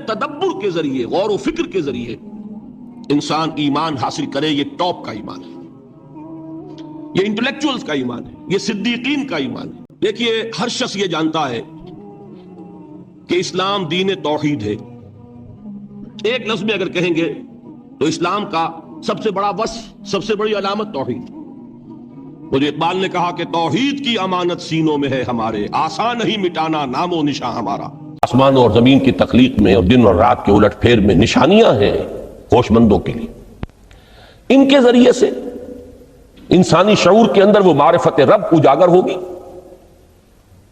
تدبر کے ذریعے، غور و فکر کے ذریعے انسان ایمان حاصل کرے، یہ ٹاپ کا ایمان ہے، یہ انٹلیکچوئلز کا ایمان ہے، یہ صدیقین کا ایمان ہے۔ دیکھیے، ہر شخص یہ جانتا ہے کہ اسلام دین توحید ہے۔ ایک لفظ میں اگر کہیں گے تو اسلام کا سب سے بڑا وصف، سب سے بڑی علامت توحید۔ مجھے اقبال نے کہا کہ توحید کی امانت سینوں میں ہے ہمارے، آسان نہیں مٹانا نام و نشاں ہمارا۔ آسمان اور زمین کی تخلیق میں اور دن اور رات کے الٹ پھیر میں نشانیاں ہیں ہوش مندوں کے لیے۔ ان کے ذریعے سے انسانی شعور کے اندر وہ معرفت رب اجاگر ہوگی۔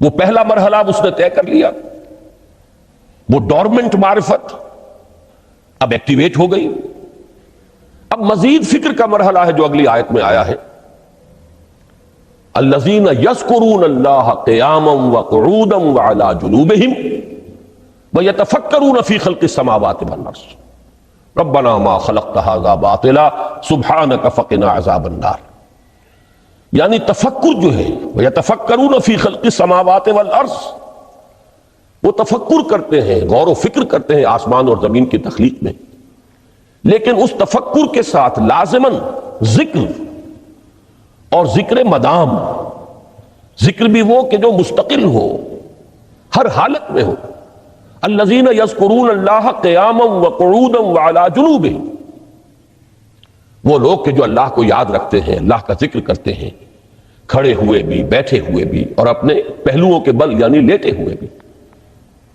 وہ پہلا مرحلہ اس نے طے کر لیا، وہ ڈورمنٹ معرفت اب ایکٹیویٹ ہو گئی۔ اب مزید فکر کا مرحلہ ہے جو اگلی آیت میں آیا ہے، الذین یذکرون اللہ قیاما وقعودا وعلی جنوبہم ویتفکرون فی خلق السماوات والارض ربنا ما خلقت ھذا باطلا سبحانک فقنا عذاب النار۔ یعنی تفکر جو ہے، ویتفکرون فی خلق السماوات والارض، وہ تفکر کرتے ہیں، غور و فکر کرتے ہیں آسمان اور زمین کی تخلیق میں، لیکن اس تفکر کے ساتھ لازماً ذکر، اور ذکر مدام، ذکر بھی وہ کہ جو مستقل ہو، ہر حالت میں ہو۔ الذین یذکرون اللہ قیاما وقعودا وعلی جنوبہم، وہ لوگ کہ جو اللہ کو یاد رکھتے ہیں، اللہ کا ذکر کرتے ہیں، کھڑے ہوئے بھی، بیٹھے ہوئے بھی، اور اپنے پہلوؤں کے بل یعنی لیٹے ہوئے بھی۔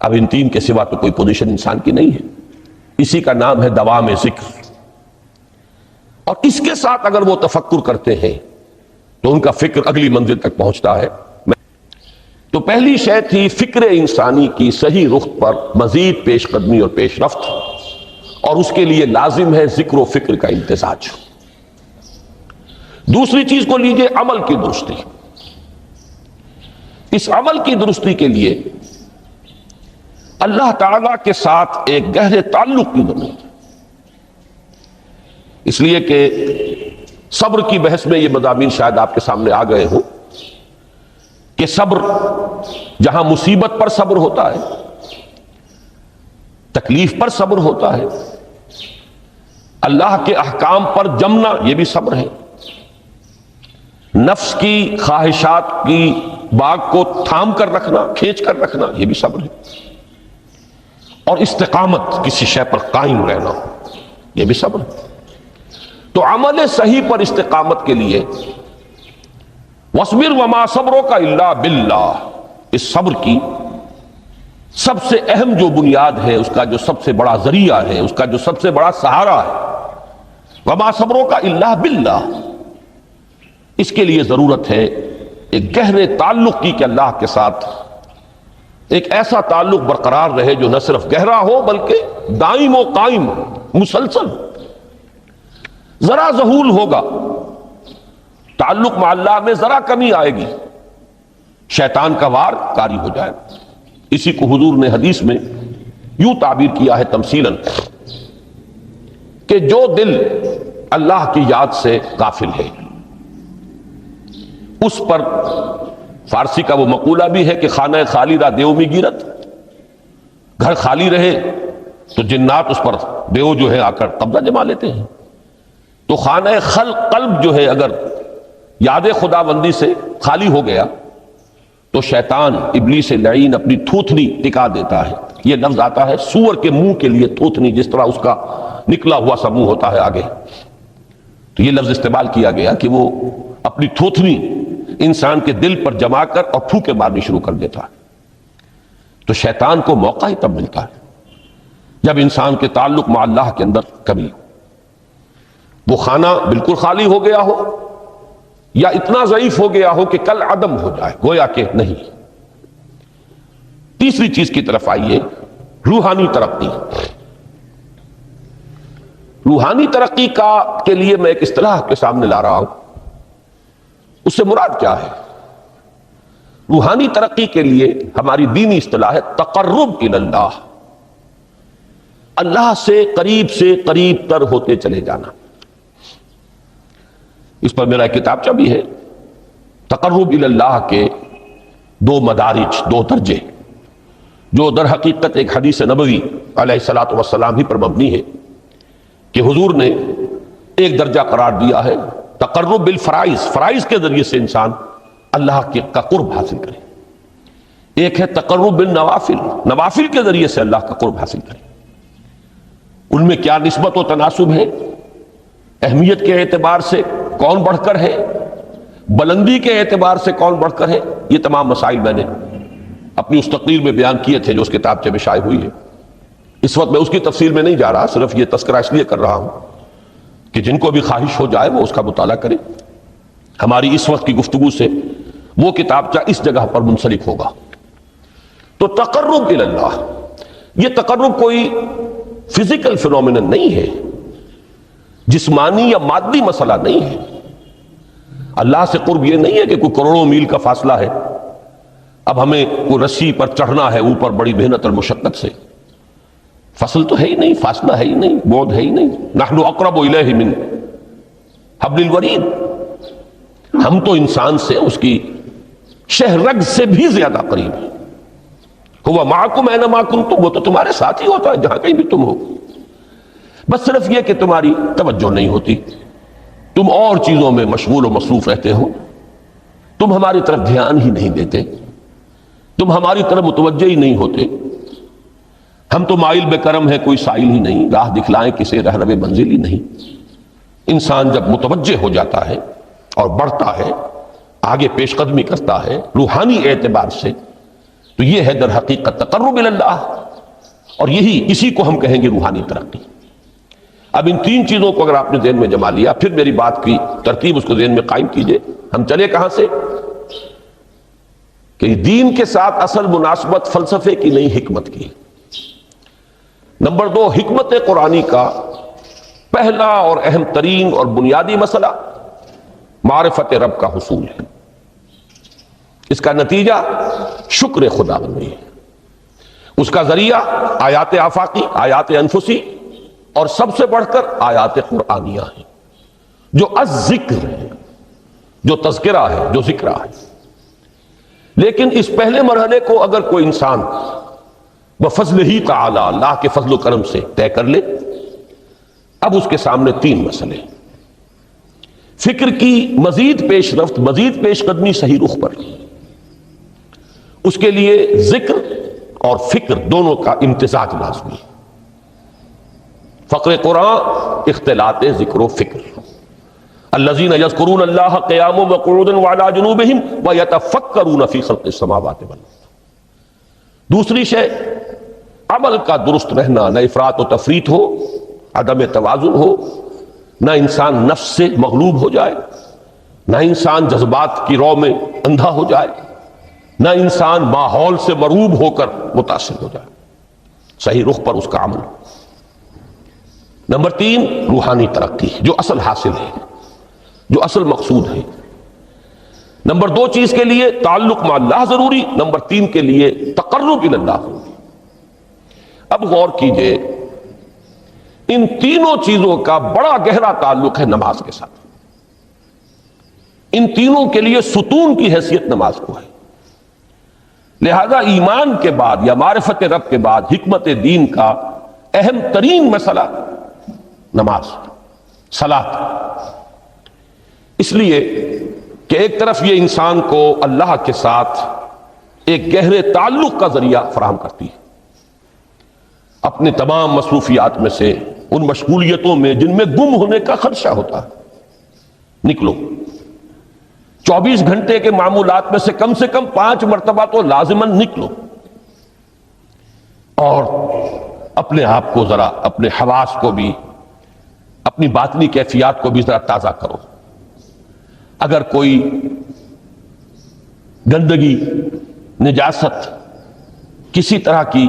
اب ان تین کے سوا تو کوئی پوزیشن انسان کی نہیں ہے، اسی کا نام ہے دوام ذکر۔ اور اس کے ساتھ اگر وہ تفکر کرتے ہیں تو ان کا فکر اگلی منزل تک پہنچتا ہے۔ تو پہلی شے تھی فکر انسانی کی صحیح رخ پر مزید پیش قدمی اور پیش رفت، اور اس کے لیے لازم ہے ذکر و فکر کا امتزاج۔ دوسری چیز کو لیجئے عمل کی درستی۔ اس عمل کی درستی کے لیے اللہ تعالیٰ کے ساتھ ایک گہرے تعلق کی ضرورت ہے، اس لیے کہ صبر کی بحث میں یہ مضامین شاید آپ کے سامنے آ گئے ہوں کہ صبر، جہاں مصیبت پر صبر ہوتا ہے، تکلیف پر صبر ہوتا ہے، اللہ کے احکام پر جمنا یہ بھی صبر ہے، نفس کی خواہشات کی باغ کو تھام کر رکھنا، کھینچ کر رکھنا یہ بھی صبر ہے، اور استقامت، کسی شے پر قائم رہنا یہ بھی صبر ہے۔ تو عمل صحیح پر استقامت کے لیے وَاصْبِرْ وَمَا صَبْرُكَ إِلَّا بِاللَّهِ، اس صبر کی سب سے اہم جو بنیاد ہے، اس کا جو سب سے بڑا ذریعہ ہے، اس کا جو سب سے بڑا سہارا ہے، وَمَا صَبْرُكَ إِلَّا بِاللَّهِ، اس کے لیے ضرورت ہے ایک گہرے تعلق کی کہ اللہ کے ساتھ ایک ایسا تعلق برقرار رہے جو نہ صرف گہرا ہو بلکہ دائم و قائم، مسلسل۔ ذرا ذہول ہوگا، تعلق مع اللہ میں ذرا کمی آئے گی، شیطان کا وار کاری ہو جائے۔ اسی کو حضور نے حدیث میں یوں تعبیر کیا ہے تمثیلاً کہ جو دل اللہ کی یاد سے غافل ہے، اس پر فارسی کا وہ مقولہ بھی ہے کہ خانہ خالی را دیو میں گیرت، گھر خالی رہے تو جنات اس پر دیو جو ہے آ کر قبضہ جما لیتے ہیں۔ تو خانہ قلب جو ہے اگر یاد خداوندی سے خالی ہو گیا تو شیطان ابلیس لعین اپنی تھوتنی ٹکا دیتا ہے۔ یہ لفظ آتا ہے سور کے منہ کے لیے تھوتنی، جس طرح اس کا نکلا ہوا سا منہ ہوتا ہے آگے، تو یہ لفظ استعمال کیا گیا کہ وہ اپنی تھوتنی انسان کے دل پر جما کر اور پھوکے مارنی شروع کر دیتا ہے۔ تو شیطان کو موقع ہی تب ملتا ہے جب انسان کے تعلق مع اللہ کے اندر کمی ہو، وہ خانہ بالکل خالی ہو گیا ہو یا اتنا ضعیف ہو گیا ہو کہ کل عدم ہو جائے، گویا کہ نہیں۔ تیسری چیز کی طرف آئیے، روحانی ترقی۔ روحانی ترقی کے لیے میں ایک اصطلاح کے سامنے لا رہا ہوں، اس سے مراد کیا ہے؟ روحانی ترقی کے لیے ہماری دینی اصطلاح ہے تقرب الی اللہ، اللہ سے قریب تر ہوتے چلے جانا۔ اس پر میرا ایک کتابچہ بھی ہے، تقرب الی اللہ کے دو مدارج، دو درجے۔ جو در حقیقت ایک حدیث نبوی علیہ الصلوۃ والسلام ہی پر مبنی ہے کہ حضور نے ایک درجہ قرار دیا ہے تقرب بالفرائض، فرائض کے ذریعے سے انسان اللہ کا قرب حاصل کرے، ایک ہے تقرب بالنوافل، نوافل کے ذریعے سے اللہ کا قرب حاصل کرے۔ ان میں کیا نسبت و تناسب ہے، اہمیت کے اعتبار سے کون بڑھ کر ہے، بلندی کے اعتبار سے کون بڑھ کر ہے، یہ تمام مسائل میں نے اپنی اس تقریر میں بیان کیے تھے جو اس کتابچے میں شائع ہوئی ہے۔ اس وقت میں اس کی تفصیل میں نہیں جا رہا، صرف یہ تذکرہ اس لیے کر رہا ہوں کہ جن کو بھی خواہش ہو جائے وہ اس کا مطالعہ کرے۔ ہماری اس وقت کی گفتگو سے وہ کتابچہ اس جگہ پر منسلک ہوگا۔ تو تقرب الی اللہ، یہ تقرب کوئی فزیکل فینومینن نہیں ہے، جسمانی یا مادی مسئلہ نہیں ہے۔ اللہ سے قرب یہ نہیں ہے کہ کوئی کروڑوں میل کا فاصلہ ہے، اب ہمیں کوئی رسی پر چڑھنا ہے اوپر بڑی محنت اور مشقت سے، فصل تو ہے ہی نہیں، فاصلہ ہے ہی نہیں، بعد ہے ہی نہیں۔ نحن اقرب الیہ من حبل الورید، ہم تو انسان سے اس کی شہرگ سے بھی زیادہ قریب ہیں۔ ہوا معکم اینما کنتم، وہ تو تمہارے ساتھ ہی ہوتا ہے جہاں کہیں بھی تم ہو، بس صرف یہ کہ تمہاری توجہ نہیں ہوتی، تم اور چیزوں میں مشغول و مصروف رہتے ہو، تم ہماری طرف دھیان ہی نہیں دیتے، تم ہماری طرف متوجہ ہی نہیں ہوتے۔ ہم تو مائل بے کرم ہے، کوئی سائل ہی نہیں، راہ دکھلائیں کسے رہنما منزل ہی نہیں۔ انسان جب متوجہ ہو جاتا ہے اور بڑھتا ہے، آگے پیش قدمی کرتا ہے روحانی اعتبار سے، تو یہ ہے در حقیقت تقرب الی اللہ، اور اسی کو ہم کہیں گے روحانی ترقی۔ اب ان تین چیزوں کو اگر آپ نے ذہن میں جما لیا، پھر میری بات کی ترتیب اس کو ذہن میں قائم کیجئے۔ ہم چلے کہاں سے کہ دین کے ساتھ اصل مناسبت فلسفے کی نہیں، حکمت کی۔ نمبر 2، حکمت قرآنی کا پہلا اور اہم ترین اور بنیادی مسئلہ معرفت رب کا حصول ہے۔ اس کا نتیجہ شکر خدا بندی ہے، اس کا ذریعہ آیات آفاقی، آیات انفسی، اور سب سے بڑھ کر آیات قرآنیہ ہیں جو الذکر ہے، جو تذکرہ ہے، جو ذکرہ ہے۔ لیکن اس پہلے مرحلے کو اگر کوئی انسان بفضل ہی تعالی، اللہ کے فضل و کرم سے طے کر لے، اب اس کے سامنے تین مسئلے، فکر کی مزید پیش رفت، مزید پیش قدمی صحیح رخ پر، اس کے لیے ذکر اور فکر دونوں کا امتزاج لازمی ہے۔ فقر قرآن اختلاط ذکر و فکر، الذین یذکرون اللہ قیاما وقعودا وعلی جنوبہم ویتفکرون فی خلق السماوات والارض۔ دوسری شے عمل کا درست رہنا، نہ افراط و تفریط ہو، عدم توازن ہو، نہ انسان نفس سے مغلوب ہو جائے، نہ انسان جذبات کی رو میں اندھا ہو جائے، نہ انسان ماحول سے مروب ہو کر متاثر ہو جائے، صحیح رخ پر اس کا عمل۔ نمبر 3، روحانی ترقی، جو اصل حاصل ہے، جو اصل مقصود ہے۔ نمبر 2 چیز کے لیے تعلق مع اللہ ضروری، نمبر 3 کے لیے تقرب الی اللہ ضروری۔ اب غور کیجئے، ان تینوں چیزوں کا بڑا گہرا تعلق ہے نماز کے ساتھ۔ ان تینوں کے لیے ستون کی حیثیت نماز کو ہے، لہذا ایمان کے بعد یا معرفت رب کے بعد حکمت دین کا اہم ترین مسئلہ نماز، صلاۃ۔ اس لیے کہ ایک طرف یہ انسان کو اللہ کے ساتھ ایک گہرے تعلق کا ذریعہ فراہم کرتی ہے، اپنے تمام مصروفیات میں سے، ان مشغولیتوں میں جن میں گم ہونے کا خدشہ ہوتا ہے، نکلو۔ 24 گھنٹے کے معمولات میں سے کم 5 مرتبہ تو لازماً نکلو، اور اپنے آپ کو ذرا، اپنے حواس کو بھی، اپنی باطنی کیفیات کو بھی ذرا تازہ کرو۔ اگر کوئی گندگی، نجاست، کسی طرح کی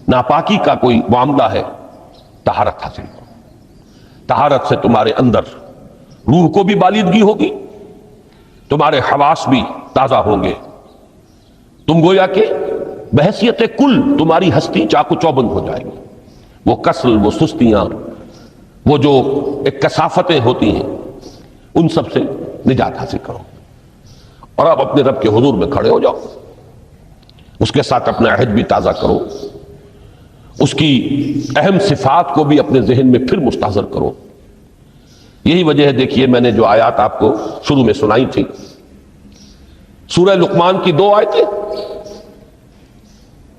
ناپاکی کا کوئی معاملہ ہے، طہارت حاصل کرو۔ طہارت سے تمہارے اندر روح کو بھی بالیدگی ہوگی، تمہارے حواس بھی تازہ ہوں گے، تم گویا کہ بحیثیت کل تمہاری ہستی چاقو چوبند ہو جائے گی۔ وہ کسل، وہ سستیاں، وہ جو ایک کثافتیں ہوتی ہیں، ان سب سے نجات حاصل کرو، اور اب اپنے رب کے حضور میں کھڑے ہو جاؤ، اس کے ساتھ اپنا عہد بھی تازہ کرو، اس کی اہم صفات کو بھی اپنے ذہن میں پھر مستحضر کرو۔ یہی وجہ ہے، دیکھیے میں نے جو آیات آپ کو شروع میں سنائی تھی، سورہ لقمان کی 2 آیتیں،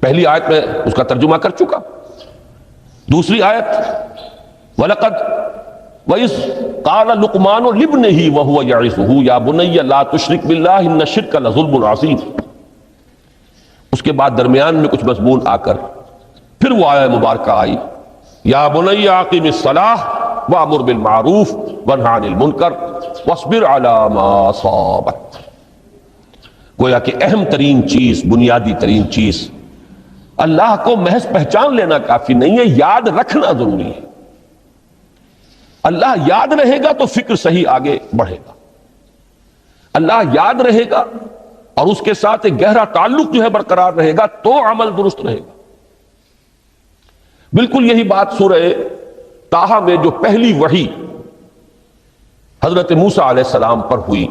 پہلی آیت میں اس کا ترجمہ کر چکا، دوسری آیت وَلَقَدْ وَإِذْ قَالَ لُقْمَانُ لِابْنِهِ وَهُوَ يَعِظُهُ يَا بُنَيَّ لَا تُشْرِكْ بِاللَّهِ إِنَّ الشِّرْكَ لَظُلْمٌ عَظِيمٌ۔ اس کے بعد درمیان میں کچھ مضمون آ کر پھر وہ آیہ مبارکہ آئی، یا بنی اقم الصلاۃ وامر بالمعروف وانہ عن المنکر واصبر علی ما اصابک۔ گویا کہ اہم ترین چیز، بنیادی ترین چیز، اللہ کو محض پہچان لینا کافی نہیں ہے، یاد رکھنا ضروری ہے۔ اللہ یاد رہے گا تو فکر صحیح آگے بڑھے گا، اللہ یاد رہے گا اور اس کے ساتھ ایک گہرا تعلق جو ہے برقرار رہے گا تو عمل درست رہے گا۔ بالکل یہی بات سورہ طٰہٰ میں جو پہلی وحی حضرت موسیٰ علیہ السلام پر ہوئی،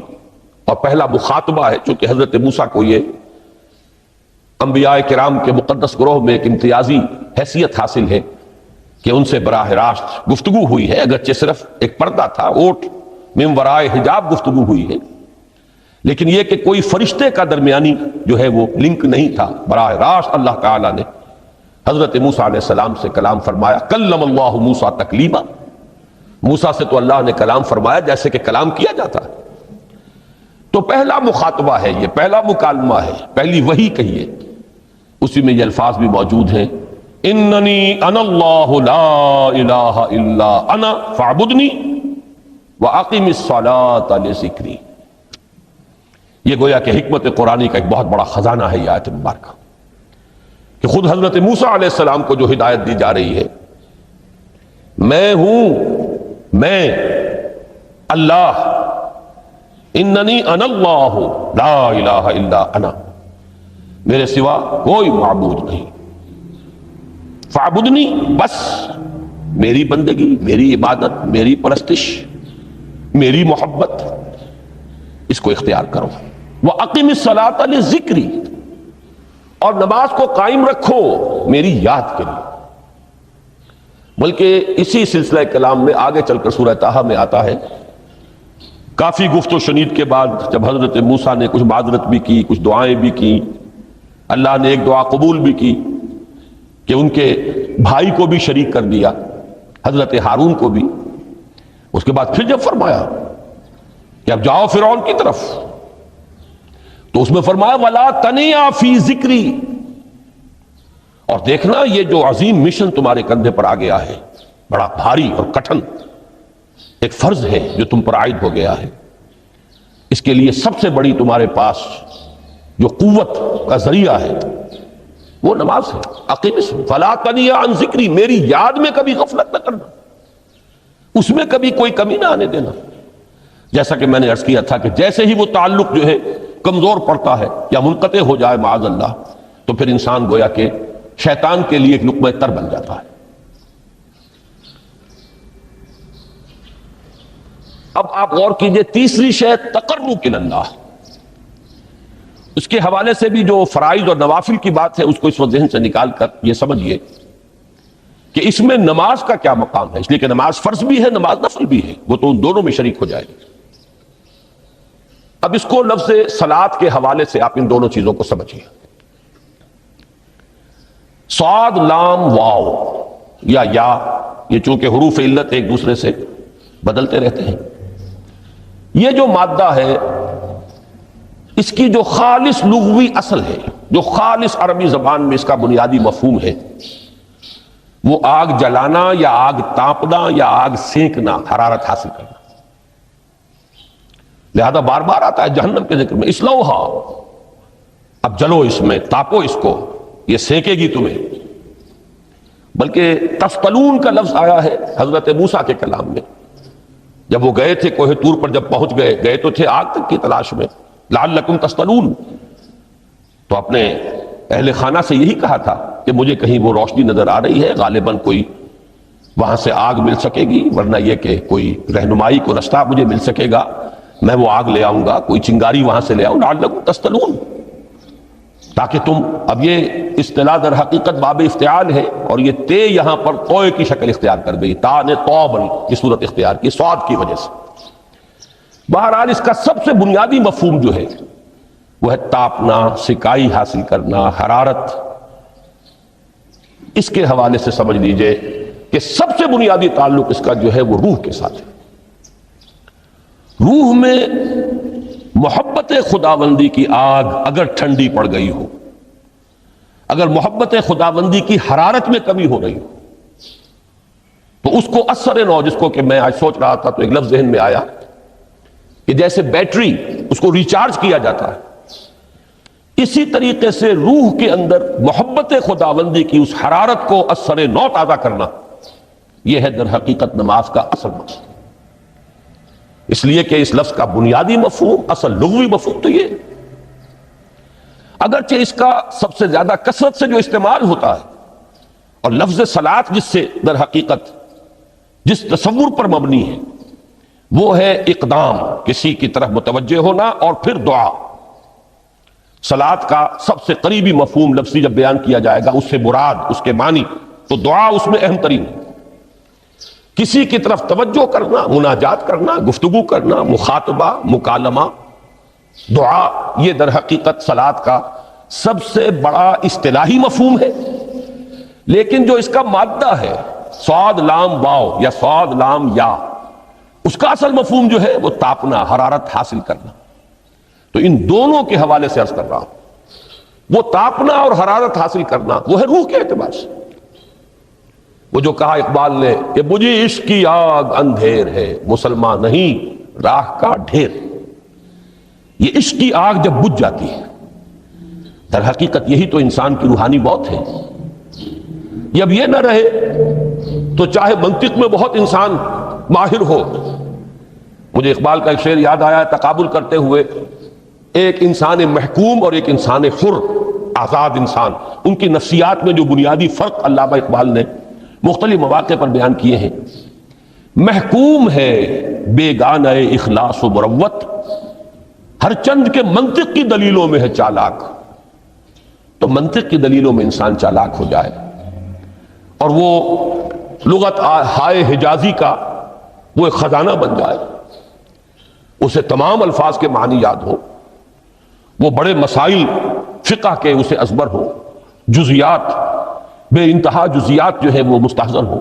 اور پہلا مخاطبہ ہے، چونکہ حضرت موسیٰ کو یہ انبیاء کرام کے مقدس گروہ میں ایک امتیازی حیثیت حاصل ہے کہ ان سے براہ راست گفتگو ہوئی ہے، اگرچہ صرف ایک پردہ تھا، اوٹ من ورائے حجاب گفتگو ہوئی ہے، لیکن یہ کہ کوئی فرشتے کا درمیانی جو ہے وہ لنک نہیں تھا، براہ راست اللہ تعالیٰ نے حضرت موسیٰ علیہ السلام سے کلام فرمایا۔ کلم اللہ موسیٰ تکلیما، موسیٰ سے تو اللہ نے کلام فرمایا جیسے کہ کلام کیا جاتا ہے۔ تو پہلا مخاطبہ ہے، یہ پہلا مکالمہ ہے، پہلی وحی کہیے، اسی میں یہ الفاظ بھی موجود ہیں، اننی انا اللہ لا الہ الا انا فاعبدنی واقم الصلاۃ لذکری۔ یہ گویا کہ حکمت قرآنی کا ایک بہت بڑا خزانہ ہے یہ آیت مبارکہ، کہ خود حضرت موسیٰ علیہ السلام کو جو ہدایت دی جا رہی ہے، میں ہوں، میں اللہ، اننی انا اللہ لا الہ الا انا، میرے سوا کوئی معبود نہیں، فاعبدنی، بس میری بندگی، میری عبادت، میری پرستش، میری محبت، اس کو اختیار کرو۔ وَأَقِمِ الصَّلَاةَ لِذِكْرِي، اور نماز کو قائم رکھو میری یاد کے لیے۔ بلکہ اسی سلسلہ کلام میں آگے چل کر سورہ طٰہٰ میں آتا ہے، کافی گفت و شنید کے بعد جب حضرت موسیٰ نے کچھ معذرت بھی کی، کچھ دعائیں بھی کی، اللہ نے ایک دعا قبول بھی کی کہ ان کے بھائی کو بھی شریک کر دیا، حضرت ہارون کو بھی۔ اس کے بعد پھر جب فرمایا کہ اب جاؤ فرعون کی طرف، تو اس میں فرمایا وَلَا تَنِيَا فِي ذِكْرِي، اور دیکھنا یہ جو عظیم مشن تمہارے کندھے پر آ گیا ہے، بڑا بھاری اور کٹھن ایک فرض ہے جو تم پر عائد ہو گیا ہے، اس کے لیے سب سے بڑی تمہارے پاس جو قوت کا ذریعہ ہے وہ نماز ہے۔ اقیم فلا تنیا عن ذکری، میری یاد میں کبھی غفلت نہ کرنا، اس میں کبھی کوئی کمی نہ آنے دینا۔ جیسا کہ میں نے عرض کیا تھا کہ جیسے ہی وہ تعلق جو ہے کمزور پڑتا ہے یا منقطع ہو جائے معاذ اللہ، تو پھر انسان گویا کہ شیطان کے لیے ایک لقمہ تر بن جاتا ہے۔ اب آپ غور کیجئے، تیسری شے تقرب الی اللہ، اس کے حوالے سے بھی جو فرائض اور نوافل کی بات ہے اس کو اس وقت ذہن سے نکال کر یہ سمجھیے کہ اس میں نماز کا کیا مقام ہے، اس لیے کہ نماز فرض بھی ہے، نماز نفل بھی ہے، وہ تو ان دونوں میں شریک ہو جائے گی۔ اب اس کو لفظ صلاۃ کے حوالے سے آپ ان دونوں چیزوں کو سمجھیے۔ صاد لام واو یا یہ چونکہ حروف علت ایک دوسرے سے بدلتے رہتے ہیں، یہ جو مادہ ہے اس کی جو خالص لغوی اصل ہے، جو خالص عربی زبان میں اس کا بنیادی مفہوم ہے، وہ آگ جلانا یا آگ تاپنا یا آگ سینکنا، حرارت حاصل کرنا۔ لہذا بار بار آتا ہے جہنم کے ذکر میں، اسلوہا، اب جلو اس میں، تاپو اس کو، یہ سینکے گی تمہیں۔ بلکہ تفتلون کا لفظ آیا ہے حضرت موسیٰ کے کلام میں، جب وہ گئے تھے کوہ طور پر، جب پہنچ گئے تو تھے آگ تک کی تلاش میں، لعلکم تستلون، تو اپنے اہل خانہ سے یہی کہا تھا کہ مجھے کہیں وہ روشنی نظر آ رہی ہے، غالباً کوئی وہاں سے آگ مل سکے گی، ورنہ یہ کہ کوئی رہنمائی کو رستہ مجھے مل سکے گا، میں وہ آگ لے آؤں گا، کوئی چنگاری وہاں سے لے آؤں، لعلکم تستلون۔ تاکہ تم، اب یہ اصطلاح در حقیقت باب افتعال ہے، اور یہ تے یہاں پر توئے کی شکل اختیار کر گئی، تا نے توبل کی صورت اختیار کی صاد کی وجہ سے۔ بہرحال اس کا سب سے بنیادی مفہوم جو ہے وہ ہے تاپنا، سکائی حاصل کرنا، حرارت۔ اس کے حوالے سے سمجھ لیجئے کہ سب سے بنیادی تعلق اس کا جو ہے وہ روح کے ساتھ ہے۔ روح میں محبت خداوندی کی آگ اگر ٹھنڈی پڑ گئی ہو، اگر محبت خداوندی کی حرارت میں کمی ہو رہی ہو، تو اس کو اثر نو، جس کو کہ میں آج سوچ رہا تھا تو ایک لفظ ذہن میں آیا کہ جیسے بیٹری اس کو ریچارج کیا جاتا ہے، اسی طریقے سے روح کے اندر محبت خداوندی کی اس حرارت کو اثر نو تازہ کرنا، یہ ہے در حقیقت نماز کا اصل مقصد۔ اس لیے کہ اس لفظ کا بنیادی مفہوم، اصل لغوی مفہوم تو یہ، اگرچہ اس کا سب سے زیادہ کثرت سے جو استعمال ہوتا ہے، اور لفظ صلاۃ جس سے در حقیقت جس تصور پر مبنی ہے وہ ہے اقدام، کسی کی طرف متوجہ ہونا اور پھر دعا۔ صلاۃ کا سب سے قریبی مفہوم لفظی جب بیان کیا جائے گا، اس سے مراد، اس کے معنی، تو دعا اس میں اہم ترین ہے۔ کسی کی طرف توجہ کرنا، مناجات کرنا، گفتگو کرنا، مخاطبہ، مکالمہ، دعا، یہ در حقیقت صلاۃ کا سب سے بڑا اصطلاحی مفہوم ہے۔ لیکن جو اس کا مادہ ہے، صاد لام واو یا صاد لام یا، اس کا اصل مفہوم جو ہے وہ تاپنا، حرارت حاصل کرنا۔ تو ان دونوں کے حوالے سے عرض کر رہا ہوں، وہ تاپنا اور حرارت حاصل کرنا وہ ہے روح کے اعتبار سے۔ وہ جو کہا اقبال نے کہ بجھی عشق کی آگ اندھیر ہے، مسلمان نہیں راہ کا ڈھیر۔ یہ عشق کی آگ جب بجھ جاتی ہے، در حقیقت یہی تو انسان کی روحانی موت ہے۔ جب یہ نہ رہے تو چاہے منطق میں بہت انسان ماہر ہو، مجھے اقبال کا ایک شعر یاد آیا تقابل کرتے ہوئے، ایک انسان محکوم اور ایک انسان حر، آزاد انسان، ان کی نفسیات میں جو بنیادی فرق علامہ اقبال نے مختلف مواقع پر بیان کیے ہیں۔ محکوم ہے بیگانہ اخلاص و مروت، ہر چند کے منطق کی دلیلوں میں ہے چالاک۔ تو منطق کی دلیلوں میں انسان چالاک ہو جائے اور وہ لغت ہائے حجازی کا وہ ایک خزانہ بن جائے، اسے تمام الفاظ کے معنی یاد ہو، وہ بڑے مسائل فقہ کے اسے ازبر ہو، جزیات، بے انتہا جزیات جو ہے وہ مستحضر ہو،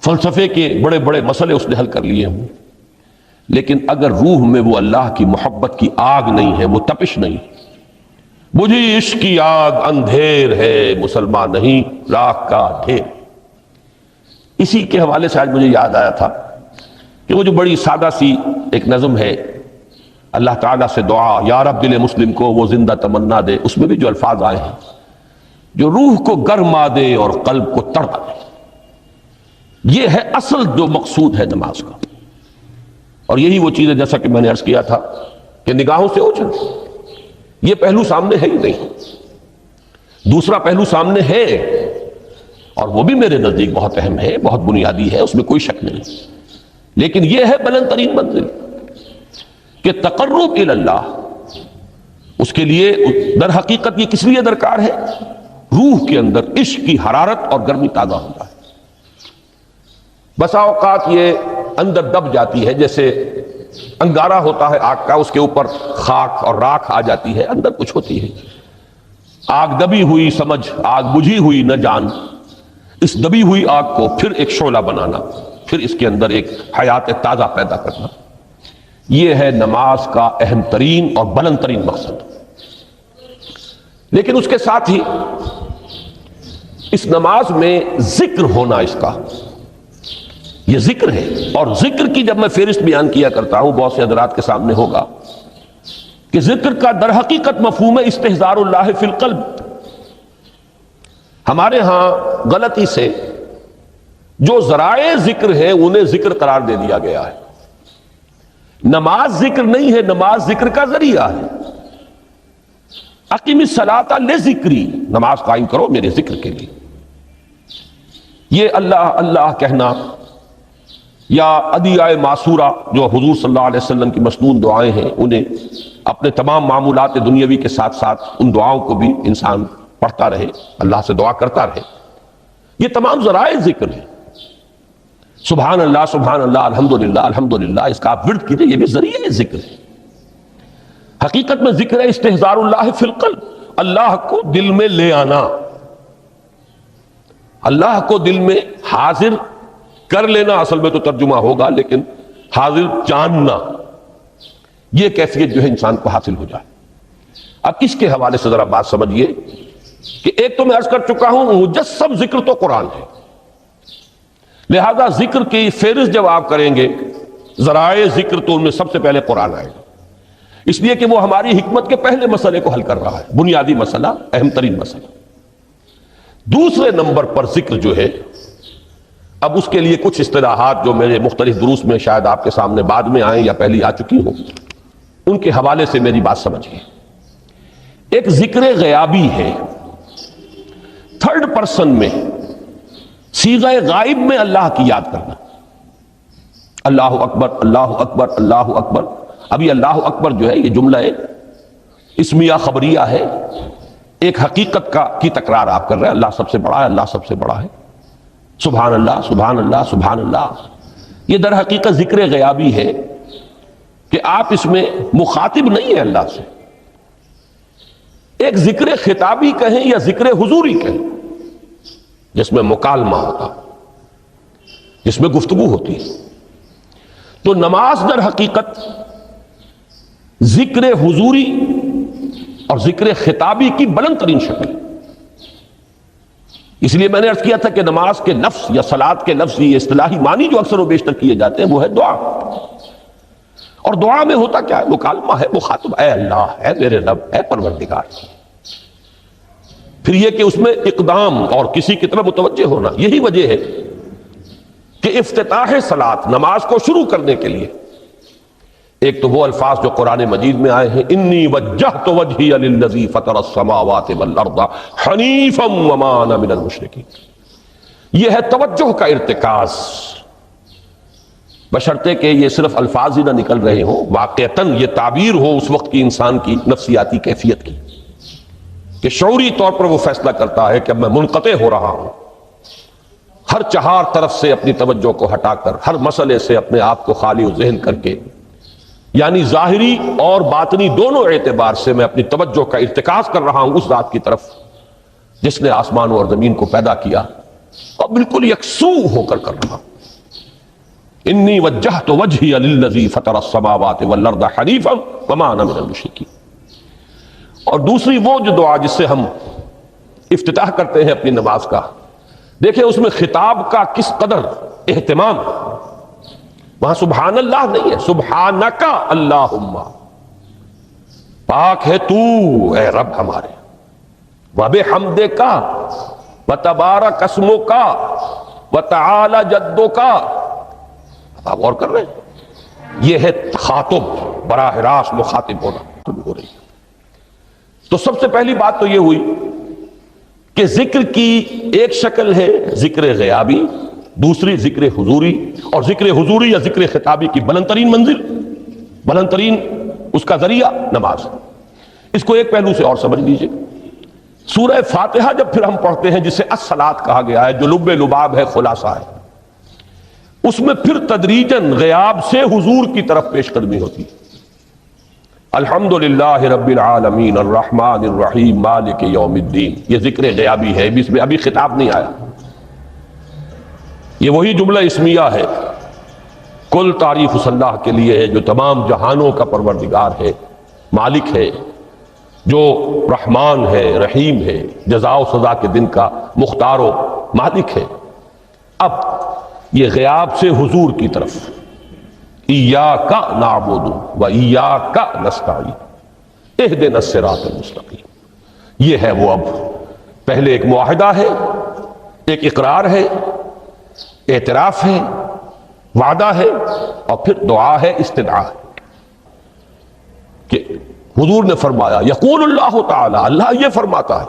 فلسفے کے بڑے بڑے مسئلے اس نے حل کر لیے ہوں، لیکن اگر روح میں وہ اللہ کی محبت کی آگ نہیں ہے، وہ تپش نہیں، بجھی عشق کی آگ اندھیر ہے، مسلمان نہیں راہ کا ڈھیر۔ اسی کے حوالے سے آج مجھے یاد آیا تھا کہ وہ جو بڑی سادہ سی ایک نظم ہے، اللہ تعالیٰ سے دعا، یا رب دل مسلم کو وہ زندہ تمنا دے، اس میں بھی جو الفاظ آئے ہیں جو روح کو گرما دے اور قلب کو تڑپا دے، یہ ہے اصل جو مقصود ہے نماز کا۔ اور یہی وہ چیز ہے جیسا کہ میں نے عرض کیا تھا کہ نگاہوں سے اوجھل، یہ پہلو سامنے ہے ہی نہیں، دوسرا پہلو سامنے ہے اور وہ بھی میرے نزدیک بہت اہم ہے، بہت بنیادی ہے، اس میں کوئی شک نہیں، لیکن یہ ہے بلند ترین منزل کہ تقرب الی اللہ، اس کے لیے در حقیقت یہ کس لیے درکار ہے؟ روح کے اندر عشق کی حرارت اور گرمی تازہ ہوتا ہے۔ بسا اوقات یہ اندر دب جاتی ہے، جیسے انگارہ ہوتا ہے آگ کا، اس کے اوپر خاک اور راکھ آ جاتی ہے، اندر کچھ ہوتی ہے، آگ دبی ہوئی سمجھ، آگ بجھی ہوئی نہ جان، اس دبی ہوئی آگ کو پھر ایک شعلہ بنانا، پھر اس کے اندر ایک حیات تازہ پیدا کرنا، یہ ہے نماز کا اہم ترین اور بلند ترین مقصد۔ لیکن اس کے ساتھ ہی اس نماز میں ذکر ہونا، اس کا یہ ذکر ہے، اور ذکر کی جب میں فہرست بیان کیا کرتا ہوں بہت سے حضرات کے سامنے ہوگا کہ ذکر کا در حقیقت مفہوم ہے استحضار اللہ فی القلب۔ ہمارے ہاں غلطی سے جو ذرائع ذکر ہیں انہیں ذکر قرار دے دیا گیا ہے۔ نماز ذکر نہیں ہے، نماز ذکر کا ذریعہ ہے۔ اقیم الصلاۃ لذکری، نماز قائم کرو میرے ذکر کے لیے۔ یہ اللہ اللہ کہنا یا ادعیہ معصورہ جو حضور صلی اللہ علیہ وسلم کی مسنون دعائیں ہیں، انہیں اپنے تمام معمولات دنیاوی کے ساتھ ساتھ ان دعاؤں کو بھی انسان پڑھتا رہے، اللہ سے دعا کرتا رہے. یہ تمام ذرائع ذکر ہیں. سبحان اللہ الحمدللہ الحمدللہ، اس کا آپ ورد کیجئے، یہ بھی ذریعہ ذکر ہے. حقیقت میں ذکر ہے استحضار اللہ فی القلب، اللہ کو دل میں لے آنا، اللہ کو دل میں حاضر کر لینا. اصل میں تو ترجمہ ہوگا، لیکن حاضر جاننا، یہ کیفیت جو ہے انسان کو حاصل ہو جائے. اب اس کے حوالے سے ذرا بات سمجھیے کہ ایک تو میں عرض کر چکا ہوں مجسم ذکر تو قرآن ہے، لہذا ذکر کی فہرست جب آپ کریں گے ذرائع ذکر تو ان میں سب سے پہلے قرآن آئے گا، اس لیے کہ وہ ہماری حکمت کے پہلے مسئلے کو حل کر رہا ہے، بنیادی مسئلہ، اہم ترین مسئلہ. دوسرے نمبر پر ذکر جو ہے، اب اس کے لیے کچھ اصطلاحات جو میرے مختلف دروس میں شاید آپ کے سامنے بعد میں آئیں یا پہلی آ چکی ہوں، ان کے حوالے سے میری بات سمجھیے. ایک ذکر غیابی ہے، تھرڈ پرسن میں، صیغہ غائب میں اللہ کی یاد کرنا. اللہ اکبر اللہ اکبر اللہ اکبر. ابھی اللہ اکبر جو ہے یہ جملہ اسمیہ خبریہ ہے، ایک حقیقت کی تکرار آپ کر رہے ہیں، اللہ سب سے بڑا ہے، اللہ سب سے بڑا ہے. سبحان اللہ سبحان اللہ سبحان اللہ، یہ در حقیقت ذکر غیابی ہے کہ آپ اس میں مخاطب نہیں ہیں اللہ سے. ایک ذکر خطابی کہیں یا ذکر حضوری کہیں، جس میں مکالمہ ہوتا، جس میں گفتگو ہوتی ہے. تو نماز در حقیقت ذکر حضوری اور ذکر خطابی کی بلند ترین شکل. اس لیے میں نے عرض کیا تھا کہ نماز کے لفظ یا صلاۃ کے لفظ، یہ اصطلاحی معنی جو اکثر و بیشتر کیے جاتے ہیں وہ ہے دعا. اور دعا میں ہوتا کیا ہے؟ مکالمہ ہے، مخاطب اے اللہ، اے میرے رب، اے پروردگار. پھر یہ کہ اس میں اقدام اور کسی کی طرف متوجہ ہونا. یہی وجہ ہے کہ افتتاح صلاۃ، نماز کو شروع کرنے کے لیے، ایک تو وہ الفاظ جو قرآن مجید میں آئے ہیں، انی وجہت وجہی للذی فطر السماوات والارض حنیفا وما انا من المشرکین. یہ ہے توجہ کا ارتکاز، بشرطے کہ یہ صرف الفاظ ہی نہ نکل رہے ہوں، واقعتاً یہ تعبیر ہو اس وقت کی انسان کی نفسیاتی کیفیت کی، کہ شعوری طور پر وہ فیصلہ کرتا ہے کہ اب میں منقطع ہو رہا ہوں، ہر چہار طرف سے اپنی توجہ کو ہٹا کر، ہر مسئلے سے اپنے آپ کو خالی و ذہن کر کے، یعنی ظاہری اور باطنی دونوں اعتبار سے میں اپنی توجہ کا ارتکاز کر رہا ہوں اس ذات کی طرف جس نے آسمانوں اور زمین کو پیدا کیا، اور بالکل یکسو ہو کر رہا ہوں. انی وجہت وجہی للذی فطر السماوات والارض حنیفا وما انا من المشرکین. اور دوسری وہ جو دعا جس سے ہم افتتاح کرتے ہیں اپنی نماز کا، دیکھیں اس میں خطاب کا کس قدر اہتمام. وہاں سبحان اللہ نہیں ہے، سبحانک اللہم، پاک ہے تو اے رب ہمارے، وبحمدک وتبارک اسمک وتعالی جدک. آپ غور کر رہے ہیں، یہ ہے خاطب، براہ راست مخاطب ہونا ہو رہی ہے. تو سب سے پہلی بات تو یہ ہوئی کہ ذکر کی ایک شکل ہے ذکر غیابی، دوسری ذکر حضوری، اور ذکر حضوری یا ذکر خطابی کی بلند ترین منزل، بلند ترین اس کا ذریعہ نماز. اس کو ایک پہلو سے اور سمجھ لیجئے. سورہ فاتحہ جب پھر ہم پڑھتے ہیں، جسے الصلاۃ کہا گیا ہے، جو لب لباب ہے، خلاصہ ہے، اس میں پھر تدریجاً غیاب سے حضور کی طرف پیش قدمی ہوتی ہے. الحمدللہ رب العالمین الرحمن الرحیم مالک یوم الدین، یہ ذکر غیابی ہے، اس میں ابھی خطاب نہیں آیا. یہ وہی جملہ اسمیہ ہے، کل تعریف اس اللہ کے لیے ہے جو تمام جہانوں کا پروردگار ہے، مالک ہے، جو رحمان ہے، رحیم ہے، جزا و سزا کے دن کا مختار و مالک ہے. اب یہ غیاب سے حضور کی طرف، ایاک نعبد و ایاک نستعین اہدنا الصراط المستقیم، یہ ہے وہ. اب پہلے ایک معاہدہ ہے، ایک اقرار ہے، اعتراف ہے، وعدہ ہے، اور پھر دعا ہے، استدعا ہے. کہ حضور نے فرمایا، یقول اللہ تعالی، اللہ یہ فرماتا ہے،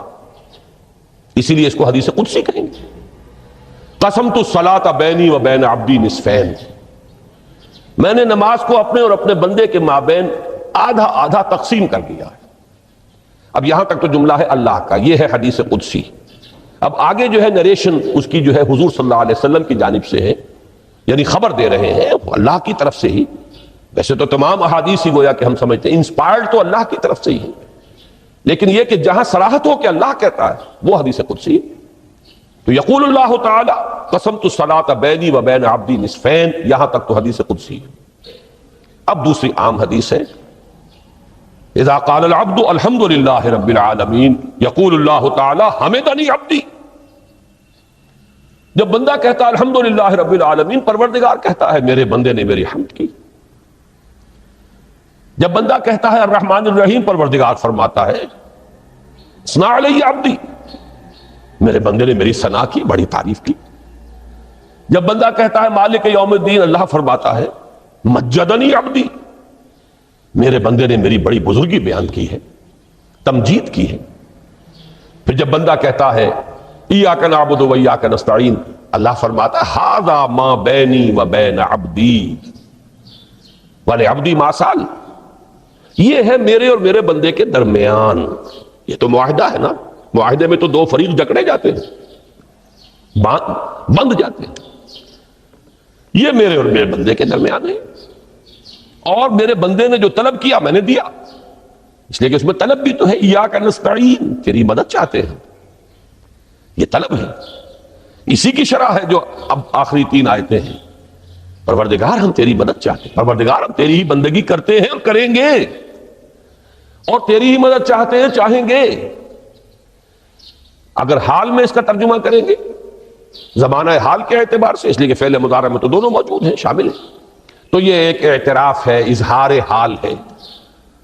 اسی لیے اس کو حدیث قدسی کہیں گے. قسمت الصلاۃ بینی و بین عبدی نصفین، میں نے نماز کو اپنے اور اپنے بندے کے مابین آدھا آدھا تقسیم کر دیا ہے. اب یہاں تک تو جملہ ہے اللہ کا، یہ ہے حدیث قدسی. اب آگے جو ہے نریشن اس کی جو ہے حضور صلی اللہ علیہ وسلم کی جانب سے ہے، یعنی خبر دے رہے ہیں اللہ کی طرف سے ہی. ویسے تو تمام احادیث ہی گویا کہ ہم سمجھتے ہیں انسپائرڈ تو اللہ کی طرف سے ہی ہے، لیکن یہ کہ جہاں صراحت ہو کہ اللہ کہتا ہے وہ حدیث قدسی. تو یقول اللہ تعالی قسمت الصلاۃ بینی و بین عبدی نصفین، یہاں تک تو حدیث قدسی ہے. اب دوسری عام حدیث ہے اذا قال العبد الحمد للہ رب العالمین یقول اللہ تعالی حمدنی عبدی. جب بندہ کہتا ہے الحمد للہ رب العالمین، پروردگار کہتا ہے میرے بندے نے میری حمد کی. جب بندہ کہتا ہے الرحمن الرحیم، پروردگار فرماتا ہے ثنا علی عبدی، میرے بندے نے میری ثنا کی، بڑی تعریف کی. جب بندہ کہتا ہے مالک یوم الدین، اللہ فرماتا ہے مجدنی عبدی، میرے بندے نے میری بڑی بزرگی بیان کی ہے، تمجید کی ہے. پھر جب بندہ کہتا ہے ایاک نعبد و ایاک نستعین، اللہ فرماتا ہے ھذا ما بینی و بین عبدی ولعبدی ما سأل، یہ ہے میرے اور میرے بندے کے درمیان. یہ تو معاہدہ ہے نا، معاہدے میں تو دو فریق جکڑے جاتے ہیں، بند جاتے ہیں. یہ میرے اور میرے بندے کے درمیان ہے، اور میرے بندے نے جو طلب کیا میں نے دیا، اس لیے کہ اس میں طلب بھی تو ہے. ایاک نستعین، تیری مدد چاہتے ہیں، یہ طلب ہے. اسی کی شرح ہے جو اب آخری 3 آیتیں ہیں. پروردگار ہم تیری مدد چاہتے ہیں، پروردگار ہم تیری ہی بندگی کرتے ہیں اور کریں گے، اور تیری ہی مدد چاہتے ہیں، چاہیں گے. اگر حال میں اس کا ترجمہ کریں گے زمانہ حال کے اعتبار سے، اس لیے کہ فعل مضارع میں تو دونوں موجود ہیں، شامل ہیں، تو یہ ایک اعتراف ہے، اظہار حال ہے.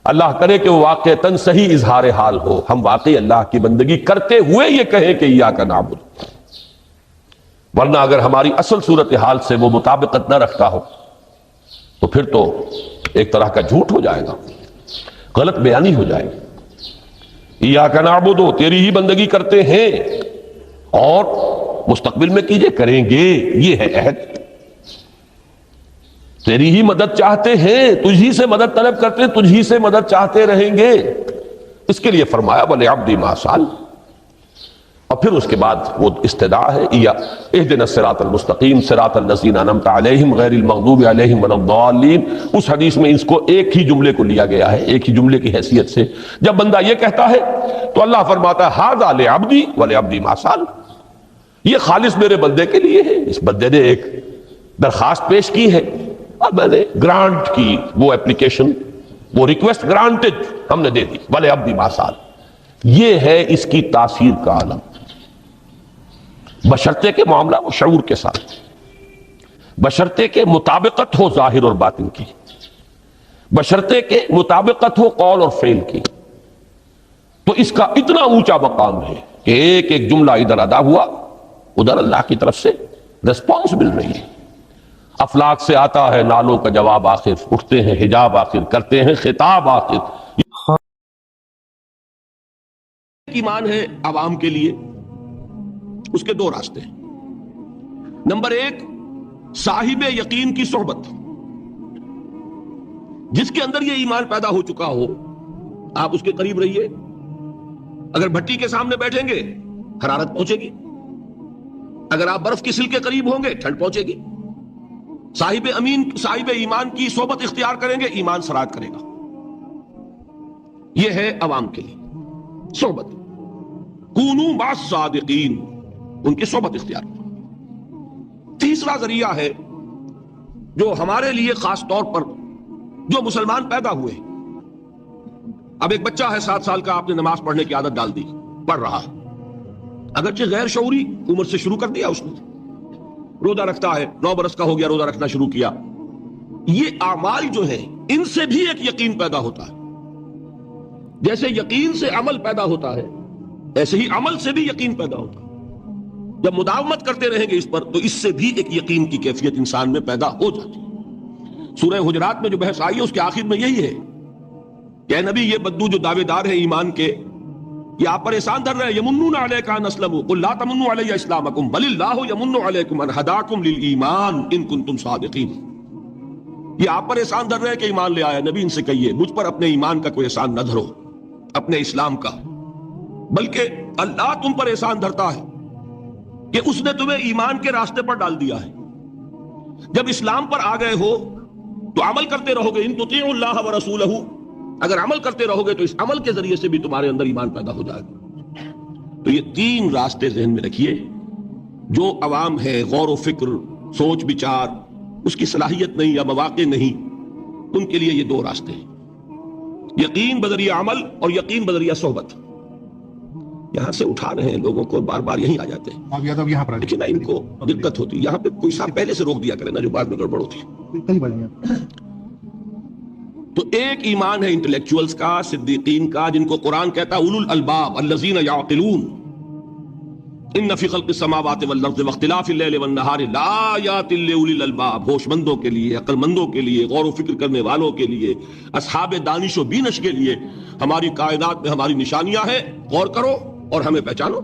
اللہ کرے کہ وہ واقعتاً صحیح اظہار حال ہو، ہم واقعی اللہ کی بندگی کرتے ہوئے یہ کہیں کہ ایاک نعبد. ورنہ اگر ہماری اصل صورتحال سے وہ مطابقت نہ رکھتا ہو تو پھر تو ایک طرح کا جھوٹ ہو جائے گا، غلط بیانی ہو جائے گی. ایاک نعبد، تیری ہی بندگی کرتے ہیں، اور مستقبل میں کیجئے، کریں گے، یہ ہے عہد. تیری ہی مدد چاہتے ہیں، تجھی سے مدد طلب کرتے ہیں، تجھی سے مدد چاہتے رہیں گے. اس کے لیے فرمایا وَلِعَبْدِ مَا سَأَلَ. اور پھر اس کے بعد وہ استدعا ہے اهدنا الصراط المستقیم صراط الذین انعمت علیہم غیر المغضوب علیہم ولا الضالین. اس حدیث میں اس کو ایک ہی جملے کو لیا گیا ہے، ایک ہی جملے کی حیثیت سے. جب بندہ یہ کہتا ہے تو اللہ فرماتا ہے ھذا لعبدی ولعبدی ما سأل، یہ خالص میرے بندے کے لیے ہے. اس بندے نے ایک درخواست پیش کی ہے اور میں نے گرانٹ کی، وہ اپلیکیشن، وہ ریکویسٹ گرانٹڈ ہم نے دے دی. ولعبدی ما سأل، یہ ہے اس کی تاثیر کا عالم. بشرطے کے معاملہ وہ شعور کے ساتھ، بشرطے کے مطابقت ہو ظاہر اور باطن کی، بشرطے کے مطابقت ہو قول اور فعل کی. تو اس کا اتنا اونچا مقام ہے کہ ایک ایک جملہ ادھر ادا ہوا، ادھر اللہ کی طرف سے ریسپانس مل رہی ہے. افلاک سے آتا ہے نالوں کا جواب آخر، اٹھتے ہیں حجاب آخر، کرتے ہیں خطاب آخر. ایمان ہے عوام کے لیے، اس کے 2 راستے ہیں. نمبر 1، صاحب یقین کی صحبت. جس کے اندر یہ ایمان پیدا ہو چکا ہو، آپ اس کے قریب رہیے. اگر بھٹی کے سامنے بیٹھیں گے حرارت پہنچے گی، اگر آپ برف کی سل کے قریب ہوں گے ٹھنڈ پہنچے گی. صاحب ایمان کی صحبت اختیار کریں گے، ایمان سرات کرے گا. یہ ہے عوام کے لیے صحبت. کونوا مع الصادقین، ان کی صحبت اختیار. تیسرا ذریعہ ہے جو ہمارے لیے خاص طور پر جو مسلمان پیدا ہوئے. اب ایک بچہ ہے 7 سال کا، آپ نے نماز پڑھنے کی عادت ڈال دی، پڑھ رہا ہے، اگرچہ غیر شعوری عمر سے شروع کر دیا اس نے. روزہ رکھتا ہے، 9 برس کا ہو گیا، روزہ رکھنا شروع کیا. یہ اعمال جو ہیں ان سے بھی ایک یقین پیدا ہوتا ہے. جیسے یقین سے عمل پیدا ہوتا ہے، ایسے ہی عمل سے بھی یقین پیدا ہوتا ہے. جب مداومت کرتے رہیں گے اس پر تو اس سے بھی ایک یقین کی کیفیت انسان میں پیدا ہو جاتی ہے. سورہ حجرات میں جو بحث آئی ہے اس کے آخر میں یہی ہے کہ اے نبی، یہ بدو جو دعوے دار ہیں ایمان کے، یہ آپ پر احسان در رہے ہیں. یمنون علیک ان اسلموا قل لا تمنوا علی اسلامکم بل اللہ یمن علیکم ان ہداکم للایمان ان کنتم صادقین. یہ آپ پر احسان دھر رہے ہیں کہ ایمان لے آیا. نبی ان سے کہیے مجھ پر اپنے ایمان کا کوئی احسان نہ دھرو، اپنے اسلام کا، بلکہ اللہ تم پر احسان دھرتا ہے کہ اس نے تمہیں ایمان کے راستے پر ڈال دیا ہے. جب اسلام پر آ گئے ہو تو عمل کرتے رہو گے. ان تطیعوا اللہ ورسولہ، اگر عمل کرتے رہو گے تو اس عمل کے ذریعے سے بھی تمہارے اندر ایمان پیدا ہو جائے گا. تو یہ تین راستے ذہن میں رکھیے. جو عوام ہے غور و فکر، سوچ بچار، اس کی صلاحیت نہیں یا مواقع نہیں، ان کے لیے یہ دو راستے ہیں، یقین بذریعہ عمل اور یقین بذریعہ صحبت. یہاں سے اٹھا رہے ہیں لوگوں کو، بار بار یہیں آ جاتے ہیں، لیکن ان کو دقت ہوتی ہے. یہاں پہ کوئی صاحب پہلے سے روک دیا کرے نا جو بعد میں گڑبڑ ہوتی ہے. تو ایک ایمان ہے انٹلیکچوئلز کا، صدیقین کا، جن کو قرآن کہتا ہے اولو الالباب الذین یعقلون ان فی خلق السماوات والارض واختلاف اللیل والنہار لآیات لأولی الالباب. ہوش مندوں کے لیے، عقل مندوں کے لیے، غور و فکر کرنے والوں کے لیے، اصحاب دانش و بینش کے لیے ہماری کائنات میں ہماری نشانیاں ہیں. غور کرو اور ہمیں پہچانو،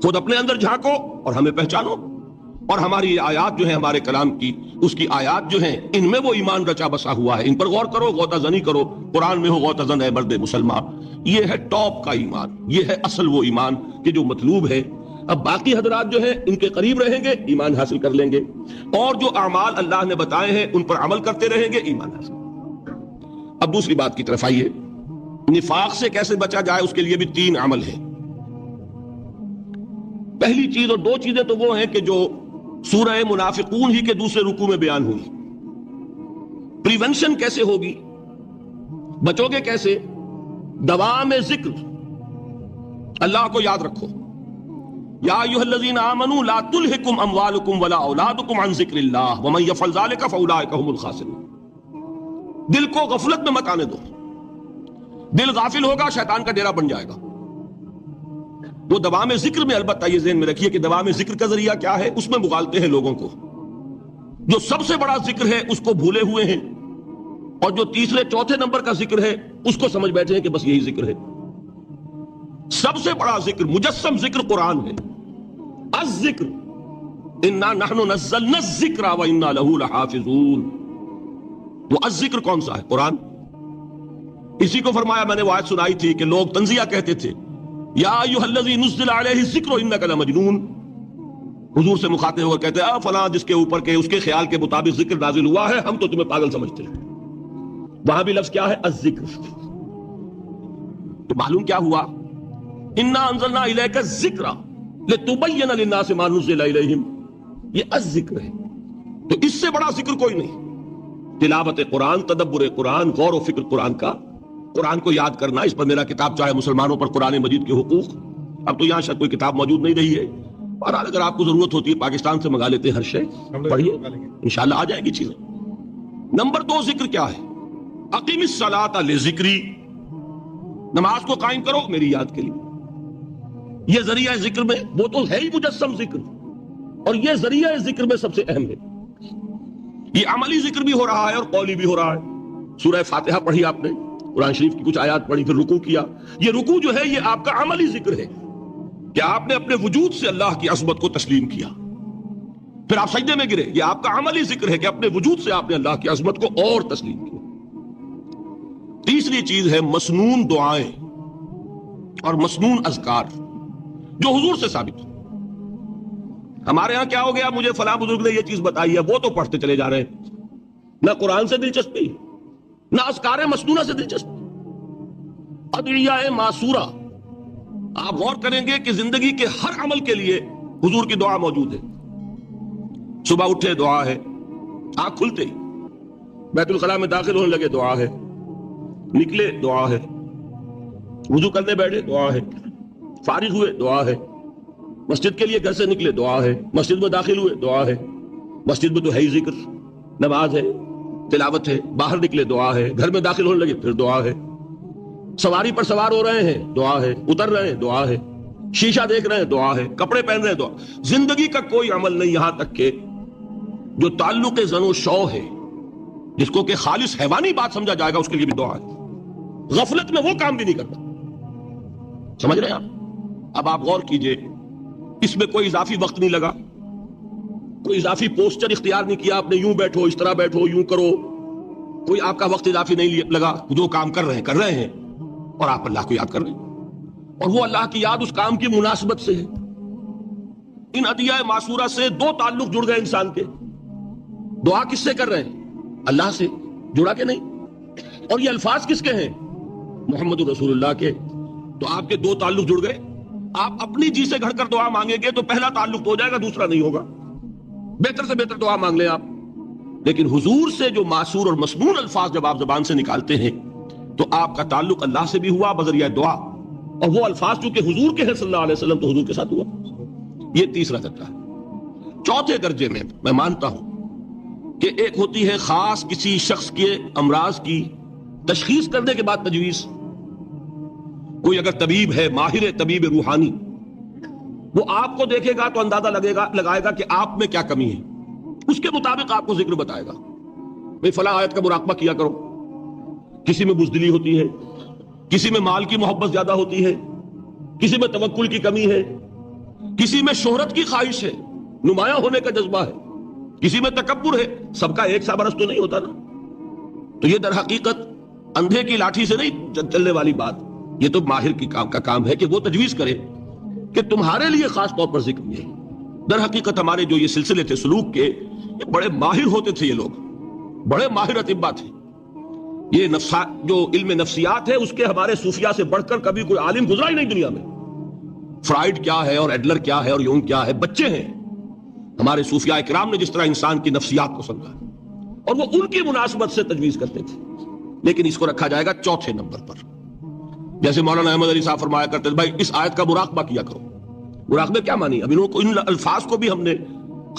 خود اپنے اندر جھانکو اور ہمیں پہچانو. اور ہماری آیات جو ہیں ہمارے کلام کی، اس کی آیات جو ہیں ان میں وہ ایمان رچا بسا ہوا ہے. ان پر غور کرو، غوطہ زنی کرو. قرآن میں ہو غوطہ زن ہے مرد مسلمان. یہ ہے ٹاپ کا ایمان، یہ ہے اصل وہ ایمان کہ جو مطلوب ہے. اب باقی حضرات جو ہیں ان کے قریب رہیں گے، ایمان حاصل کر لیں گے، اور جو اعمال اللہ نے بتائے ہیں ان پر عمل کرتے رہیں گے، ایمان حاصل. اب دوسری بات کی طرف آئیے. نفاق سے کیسے بچا جائے اس کے لیے بھی تین عمل ہیں. پہلی چیز، اور دو چیزیں تو وہ ہیں کہ جو سورہ منافقون ہی کے دوسرے رکوع میں بیان ہوئی. پریونشن کیسے ہوگی، بچو گے کیسے؟ دوام ذکر. اللہ کو یاد رکھو. یا ایھا الذین آمنوا لا تلہکم اموالکم ولا اولادکم عن ذکر اللہ ومن یفعل ذلک فاولئک هم الخاسرون. دل کو غفلت میں مت آنے دو. دل غافل ہوگا شیطان کا ڈیرا بن جائے گا. وہ دوام ذکر میں، البتہ یہ ذہن میں رکھیے کہ دوام ذکر کا ذریعہ کیا ہے، اس میں مغالتے ہیں لوگوں کو. جو سب سے بڑا ذکر ہے اس کو بھولے ہوئے ہیں، اور جو تیسرے چوتھے نمبر کا ذکر ہے اس کو سمجھ بیٹھے ہیں کہ بس یہی ذکر ہے. سب سے بڑا ذکر، مجسم ذکر قرآن ہے. الذکر انا نحن نزلنا الذکر وانا له لحافظون. وہ الذکر کون سا ہے؟ قرآن. اسی کو فرمایا، میں نے وہ آیت سنائی تھی کہ لوگ تنزیہ کہتے تھے یا ایھا الذی نزل علیہ الذکر انک لمجنون. حضور سے مخاطب ہو کر کہتے ہیں فلاں جس کے اوپر کے اس کے خیال کے مطابق ذکر نازل ہوا ہے، ہم تو تمہیں پاگل سمجھتے ہیں. وہاں بھی لفظ کیا ہے؟ الذکر. تو معلوم کیا ہوا؟ انا انزلنا الیک الذکر لتبین للناس ما نزل الیہم. یہ الذکر ہے. تو اس سے بڑا ذکر کوئی نہیں. تلاوت قرآن، تدبر قرآن، غور و فکر قرآن کا، قرآن کو یاد کرنا. اس پر میرا کتاب چاہے مسلمانوں پر قرآن مجید کے حقوق، اب تو یہاں شاید کوئی کتاب موجود نہیں رہی ہے، اور اگر آپ کو ضرورت ہوتی ہے پاکستان سے منگا لیتے ہیں، ہر شے پڑھیے، انشاءاللہ آ جائے گی چیزیں. نمبر دو، ذکر کیا ہے؟ اقیم الصلاۃ لذکری. نماز کو قائم کرو میری یاد کے لیے. یہ ذریعہ ذکر میں، وہ تو ہے ہی مجسم ذکر، اور یہ ذریعہ ذکر میں سب سے اہم ہے. یہ عملی ذکر بھی ہو رہا ہے اور قولی بھی ہو رہا ہے. سورہ فاتحہ پڑھی آپ نے، قرآن شریف کی کچھ آیات پڑھی، پھر رکوع کیا. یہ رکوع جو ہے یہ آپ کا عملی ذکر ہے کہ آپ نے اپنے وجود سے اللہ کی عظمت کو تسلیم کیا. پھر آپ سجدے میں گرے، یہ آپ کا عملی ذکر ہے کہ اپنے وجود سے آپ نے اللہ کی عظمت کو اور تسلیم کیا. تیسری چیز ہے مسنون دعائیں اور مسنون اذکار جو حضور سے ثابت ہو. ہمارے ہاں کیا ہو گیا، مجھے فلاں بزرگ نے یہ چیز بتائی ہے، وہ تو پڑھتے چلے جا رہے ہیں. نہ قرآن سے دلچسپی، نہ اذکار مسنونہ سے دلچسپی. ادعیہ معصورہ. آپ غور کریں گے کہ زندگی کے ہر عمل کے لیے حضور کی دعا موجود ہے. صبح اٹھے دعا ہے، آنکھ کھلتے ہی بیت الخلاء میں داخل ہونے لگے دعا ہے، نکلے دعا ہے، وضو کرنے بیٹھے دعا ہے، فارغ ہوئے دعا ہے، مسجد کے لیے گھر سے نکلے دعا ہے، مسجد میں داخل ہوئے دعا ہے. مسجد میں تو ہے ہی ذکر، نماز ہے، تلاوت ہے. باہر نکلے دعا ہے، گھر میں داخل ہونے لگے پھر دعا ہے. سواری پر سوار ہو رہے ہیں دعا ہے، اتر رہے ہیں دعا ہے، شیشہ دیکھ رہے ہیں دعا ہے، کپڑے پہن رہے ہیں دعا. زندگی کا کوئی عمل نہیں یہاں تک کہ جو تعلق زن و شو ہے، جس کو کہ خالص حیوانی بات سمجھا جائے گا، اس کے لیے بھی دعا ہے. غفلت میں وہ کام بھی نہیں کرتا. سمجھ رہے ہیں آپ؟ اب آپ غور کیجئے، اس میں کوئی اضافی وقت نہیں لگا، کوئی اضافی پوسچر اختیار نہیں کیا آپ نے، یوں بیٹھو، اس طرح بیٹھو، یوں کرو، کوئی آپ کا وقت اضافی نہیں لگا، جو کام کر رہے ہیں اور آپ اللہ کو یاد کر رہے ہیں، اور وہ اللہ کی یاد اس کام کی مناسبت سے ہے۔ ان عطیہ معصورہ سے دو تعلق جڑ گئے انسان کے۔ دعا کس سے کر رہے ہیں؟ اللہ سے، جڑا کہ نہیں؟ اور یہ الفاظ کس کے ہیں؟ محمد رسول اللہ کے۔ تو آپ کے دو تعلق جڑ گئے۔ آپ اپنی جی سے گھڑ کر دعا مانگیں گے تو پہلا تعلق تو ہو جائے گا، دوسرا نہیں ہوگا۔ بہتر سے بہتر دعا مانگ لیں آپ، لیکن حضور سے جو معصور اور مسنون الفاظ جب آپ زبان سے نکالتے ہیں تو آپ کا تعلق اللہ سے بھی ہوا بذریعہ دعا، اور وہ الفاظ چونکہ حضور کے ہیں صلی اللہ علیہ وسلم تو حضور کے ساتھ ہوا۔ یہ تیسرا درجہ ہے۔ چوتھے درجے میں مانتا ہوں کہ ایک ہوتی ہے خاص کسی شخص کے امراض کی تشخیص کرنے کے بعد تجویز۔ کوئی اگر طبیب ہے، ماہر طبیب روحانی، وہ آپ کو دیکھے گا تو اندازہ لگائے گا کہ آپ میں کیا کمی ہے، اس کے مطابق آپ کو ذکر بتائے گا۔ بھئی فلاں آیت کا مراقبہ کیا کرو۔ کسی میں بزدلی ہوتی ہے، کسی میں مال کی محبت زیادہ ہوتی ہے، کسی میں توکل کی کمی ہے، کسی میں شہرت کی خواہش ہے، نمایاں ہونے کا جذبہ ہے، کسی میں تکبر ہے۔ سب کا ایک سا برس تو نہیں ہوتا نا۔ تو یہ در حقیقت اندھے کی لاٹھی سے نہیں چلنے والی بات، یہ تو ماہر کی کام ہے کہ وہ تجویز کرے کہ تمہارے لیے خاص طور پر ذکر یہ ہے۔ در حقیقت ہمارے جو یہ سلسلے تھے سلوک کے، یہ بڑے ماہر ہوتے تھے، یہ لوگ بڑے ماہر اطباء تھے۔ یہ جو علم نفسیات ہے اس کے ہمارے صوفیاء سے بڑھ کر کبھی کوئی عالم گزرا ہی نہیں دنیا میں۔ فرائیڈ کیا ہے اور ایڈلر کیا ہے اور یونگ کیا ہے، بچے ہیں۔ ہمارے صوفیاء کرام نے جس طرح انسان کی نفسیات کو سمجھا اور وہ ان کی مناسبت سے تجویز کرتے تھے، لیکن اس کو رکھا جائے گا چوتھے نمبر پر۔ جیسے مولانا احمد علی صاحب فرمایا کرتے تھے، بھائی اس آیت کا مراقبہ کیا کرو۔ مراقبہ کیا مانی؟ اب ان الفاظ کو بھی ہم نے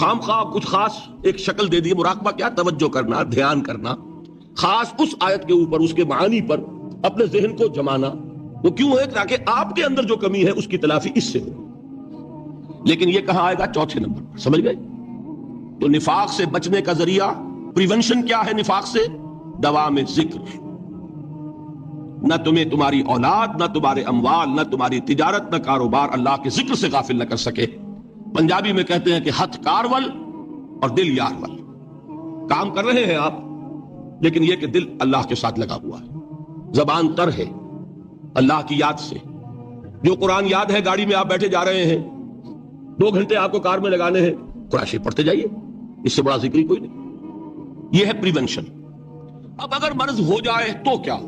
خام خواہ کچھ خاص ایک شکل دے دی۔ مراقبہ کیا؟ توجہ کرنا، دھیان کرنا، خاص اس آیت کے اوپر، اس کے معانی پر اپنے ذہن کو جمانا۔ وہ کیوں ہے؟ تاکہ آپ کے اندر جو کمی ہے اس کی تلافی اس سے ہو۔ لیکن یہ کہاں آئے گا؟ چوتھے نمبر پر۔ سمجھ گئے؟ تو نفاق سے بچنے کا ذریعہ، پریونشن کیا ہے نفاق سے؟ دوام ذکر۔ نہ تمہیں تمہاری اولاد، نہ تمہارے اموال، نہ تمہاری تجارت، نہ کاروبار اللہ کے ذکر سے غافل نہ کر سکے۔ پنجابی میں کہتے ہیں کہ ہتھ کارول اور دل یارول۔ کام کر رہے ہیں آپ، لیکن یہ کہ دل اللہ کے ساتھ لگا ہوا ہے، زبان تر ہے اللہ کی یاد سے۔ جو قرآن یاد ہے، گاڑی میں آپ بیٹھے جا رہے ہیں، 2 گھنٹے آپ کو کار میں لگانے ہیں، قرآن شریف پڑھتے جائیے، اس سے بڑا ذکر ہی کوئی نہیں۔ یہ ہے پریونشن۔ اب اگر مرض ہو جائے تو کیا؟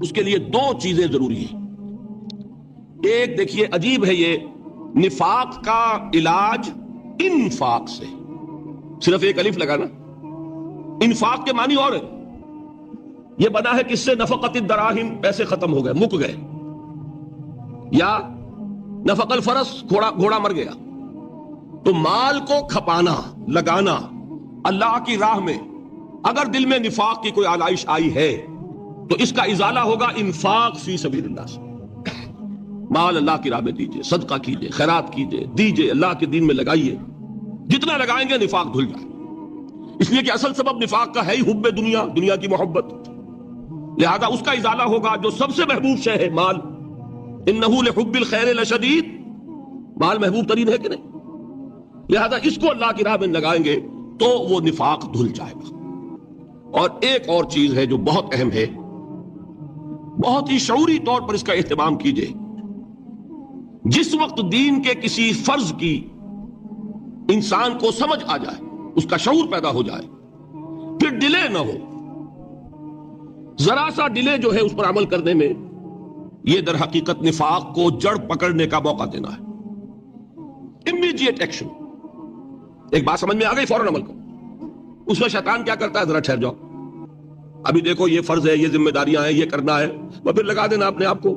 اس کے لیے 2 چیزیں ضروری ہیں۔ ایک دیکھیے، عجیب ہے یہ، نفاق کا علاج انفاق سے، صرف ایک الف لگانا۔ انفاق کے معنی اور ہے، یہ بنا ہے کس سے؟ نفقت الدراہم، پیسے ختم ہو گئے، مک گئے، یا نفق الفرس، گھوڑا مر گیا۔ تو مال کو کھپانا، لگانا اللہ کی راہ میں، اگر دل میں نفاق کی کوئی آلائش آئی ہے تو اس کا ازالہ ہوگا انفاق فی سبیل اللہ سے۔ مال اللہ کی راہ میں دیجئے، صدقہ کیجئے، خیرات کیجئے، دیجئے، اللہ کے دین میں لگائیے۔ جتنا لگائیں گے نفاق دھل جائے، اس لیے کہ اصل سبب نفاق کا ہے ہی حب دنیا، دنیا کی محبت۔ لہذا اس کا ازالہ ہوگا جو سب سے محبوب شے ہے، مال۔ انہ لحب الخیر لشدید، مال محبوب ترین ہے کہ نہیں؟ لہذا اس کو اللہ کی راہ میں لگائیں گے تو وہ نفاق دھل جائے گا۔ اور ایک اور چیز ہے جو بہت اہم ہے، بہت ہی شعوری طور پر اس کا اہتمام کیجئے۔ جس وقت دین کے کسی فرض کی انسان کو سمجھ آ جائے، اس کا شعور پیدا ہو جائے، پھر ڈیلے نہ ہو۔ ذرا سا ڈیلے جو ہے اس پر عمل کرنے میں، یہ در حقیقت نفاق کو جڑ پکڑنے کا موقع دینا ہے۔ Immediate action. ایک بات سمجھ میں آ گئی، فوراً عمل کرو۔ اس میں شیطان کیا کرتا ہے؟ ذرا ٹھہر جاؤ، ابھی دیکھو یہ فرض ہے، یہ ذمہ داریاں ہیں، یہ کرنا ہے، وہ پھر لگا دینا اپنے آپ کو۔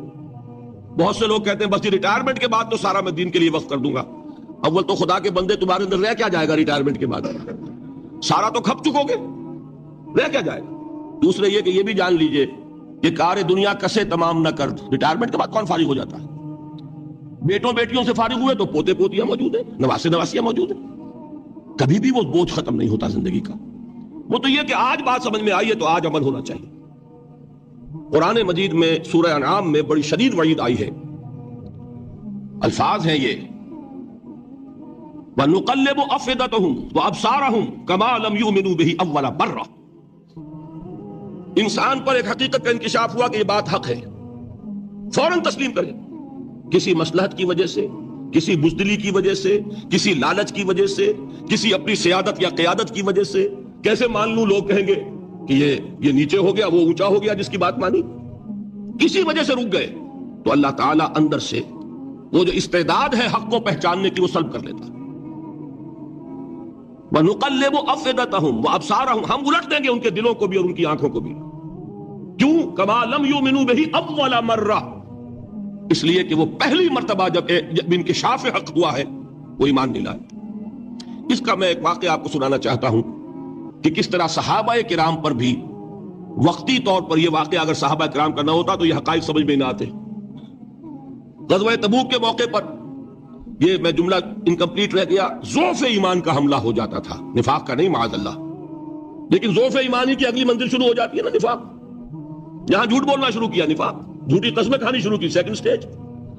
بہت سے لوگ کہتے ہیں بس یہ ریٹائرمنٹ کے بعد تو سارا میں دین کے لیے وقف کر دوں گا۔ اول تو خدا کے بندے تمہارے اندر رہ کیا جائے گا ریٹائرمنٹ کے بعد؟ سارا تو کھپ چکو گے، رہ کیا جائے گا؟ دوسرے یہ کہ یہ بھی جان لیجئے کہ کار دنیا کسے تمام نہ کر، ریٹائرمنٹ کے بعد کون فارغ ہو جاتا ہے؟ بیٹوں بیٹیوں سے فارغ ہوئے تو پوتے پوتیاں موجود ہیں، نواسے نواسیاں موجود ہیں، کبھی بھی وہ بوجھ ختم نہیں ہوتا زندگی کا۔ وہ تو یہ کہ آج بات سمجھ میں آئی ہے تو آج عمل ہونا چاہیے۔ قرآن مجید میں سورہ انعام میں بڑی شدید وعید آئی ہے، الفاظ ہیں یہ، وَنُقَلِّبُ أَفْئِدَتَهُمْ وَأَبْصَارَهُمْ كَمَا لَمْ يُؤْمِنُوا بِهِ أَوَّلَ مَرَّةٍ۔ انسان پر ایک حقیقت کا انکشاف ہوا کہ یہ بات حق ہے، فوراً تسلیم کرے، کسی مصلحت کی وجہ سے، کسی بزدلی کی وجہ سے، کسی لالچ کی وجہ سے، کسی اپنی سیادت یا قیادت کی وجہ سے کیسے مان لوں؟ لوگ کہیں گے کہ یہ نیچے ہو گیا، وہ اونچا ہو گیا جس کی بات مانی، کسی وجہ سے رک گئے تو اللہ تعالیٰ اندر سے وہ جو استعداد ہے حق کو پہچاننے کی وہ سلب کر لیتا ہے۔ وَنُقَلِّبُ أَفْئِدَتَهُمْ وَأَبْصَارَهُمْ، ہم الٹ دیں گے ان کے دلوں کو بھی اور ان کی آنکھوں کو بھی۔ کیوں؟ كَمَا لَمْ يُؤْمِنُوا بِهِ أَوَّلَ مَرَّةٍ، اس لیے کہ وہ پہلی مرتبہ جب انکشاف حق ہوا ہے وہ ایمان نہیں لائے۔ اس کا میں ایک واقعہ آپ کو سنانا چاہتا ہوں کہ کس طرح صحابہ کرام پر بھی وقتی طور پر یہ واقعہ اگر صحابہ کرام کا نہ ہوتا تو یہ حقائق سمجھ میں نہ آتے۔ غزوہ تبوک کے موقع پر یہ میں جملہ انکمپلیٹ رہ گیا، ضعف ایمان کا حملہ ہو جاتا تھا، نفاق کا نہیں معاذ اللہ، لیکن ضعف ایمانی کی اگلی منزل شروع ہو جاتی ہے نا نفاق۔ جہاں جھوٹ بولنا شروع کیا نفاق، جھوٹی قسمیں کھانی شروع کی سیکنڈ سٹیج،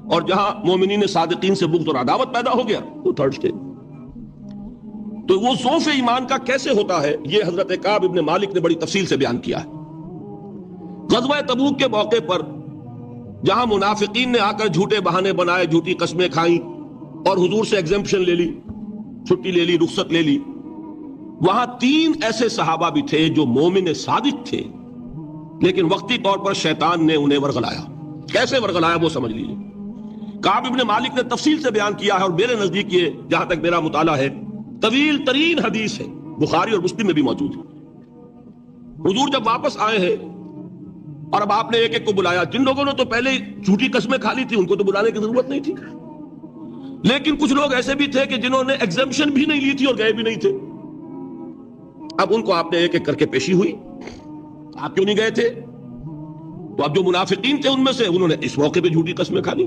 اور جہاں مومنین صادقین سے بغض اور عداوت پیدا ہو گیا وہ تھرڈ سٹیج۔ تو وہ ضعف ایمان کا کیسے ہوتا ہے یہ حضرت کعب ابن مالک نے بڑی تفصیل سے بیان کیا ہے۔ غزوہ تبوک کے موقع پر جہاں منافقین نے آ کر جھوٹے بہانے بنائے، جھوٹی قسمیں کھائیں اور حضور سے ایگزمپشن لے لی، چھٹی لے لی، رخصت لے لی، وہاں 3 ایسے صحابہ بھی تھے جو مومن صادق تھے، لیکن وقتی طور پر شیطان نے انہیں ورغلایا۔ کیسے ورغلایا وہ سمجھ لیجیے۔ کعب ابن مالک نے تفصیل سے بیان کیا ہے، اور میرے نزدیک یہ جہاں تک میرا مطالعہ ہے طویل ترین حدیث ہے، بخاری اور مسلم میں بھی موجود ہے۔ حضور جب واپس آئے ہیں اور اب آپ نے ایک ایک کو بلایا، جن لوگوں نے تو پہلے جھوٹی قسمیں کھا لی تھی ان کو تو بلانے کی ضرورت نہیں تھی، لیکن کچھ لوگ ایسے بھی تھے کہ جنہوں نے ایگزمپشن بھی نہیں لی تھی اور گئے بھی نہیں تھے۔ اب ان کو آپ نے ایک ایک کر کے پیشی ہوئی، آپ کیوں نہیں گئے تھے؟ تو اب جو منافقین تھے ان میں سے انہوں نے اس موقع پہ جھوٹی قسمیں کھا لی۔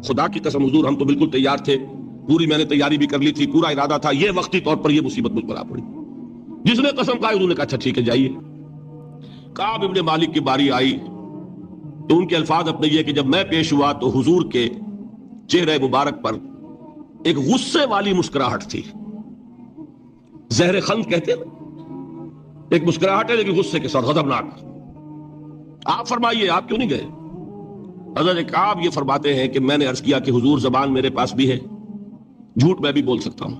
خدا کی قسم حضور ہم تو بالکل تیار تھے، پوری میں نے تیاری بھی کر لی تھی، پورا ارادہ تھا، یہ وقتی طور پر یہ مصیبت مجھ پر آ پڑی۔ جس نے قسم کھائی انہوں نے کہا اچھا ٹھیک ہے جائیے۔ کعب ابن مالک کی باری آئی تو ان کے الفاظ اپنے یہ کہ جب میں پیش ہوا تو حضور کے چہرے مبارک پر ایک غصے والی مسکراہٹ تھی، زہر خند کہتے ہیں، ایک مسکراہٹ ہے لیکن غصے کے ساتھ، غضبناک۔ آپ فرمائیے آپ کیوں نہیں گئے؟ حضرت کعب یہ فرماتے ہیں کہ میں نے عرض کیا کہ حضور زبان میرے پاس بھی ہے، جھوٹ میں بھی بول سکتا ہوں،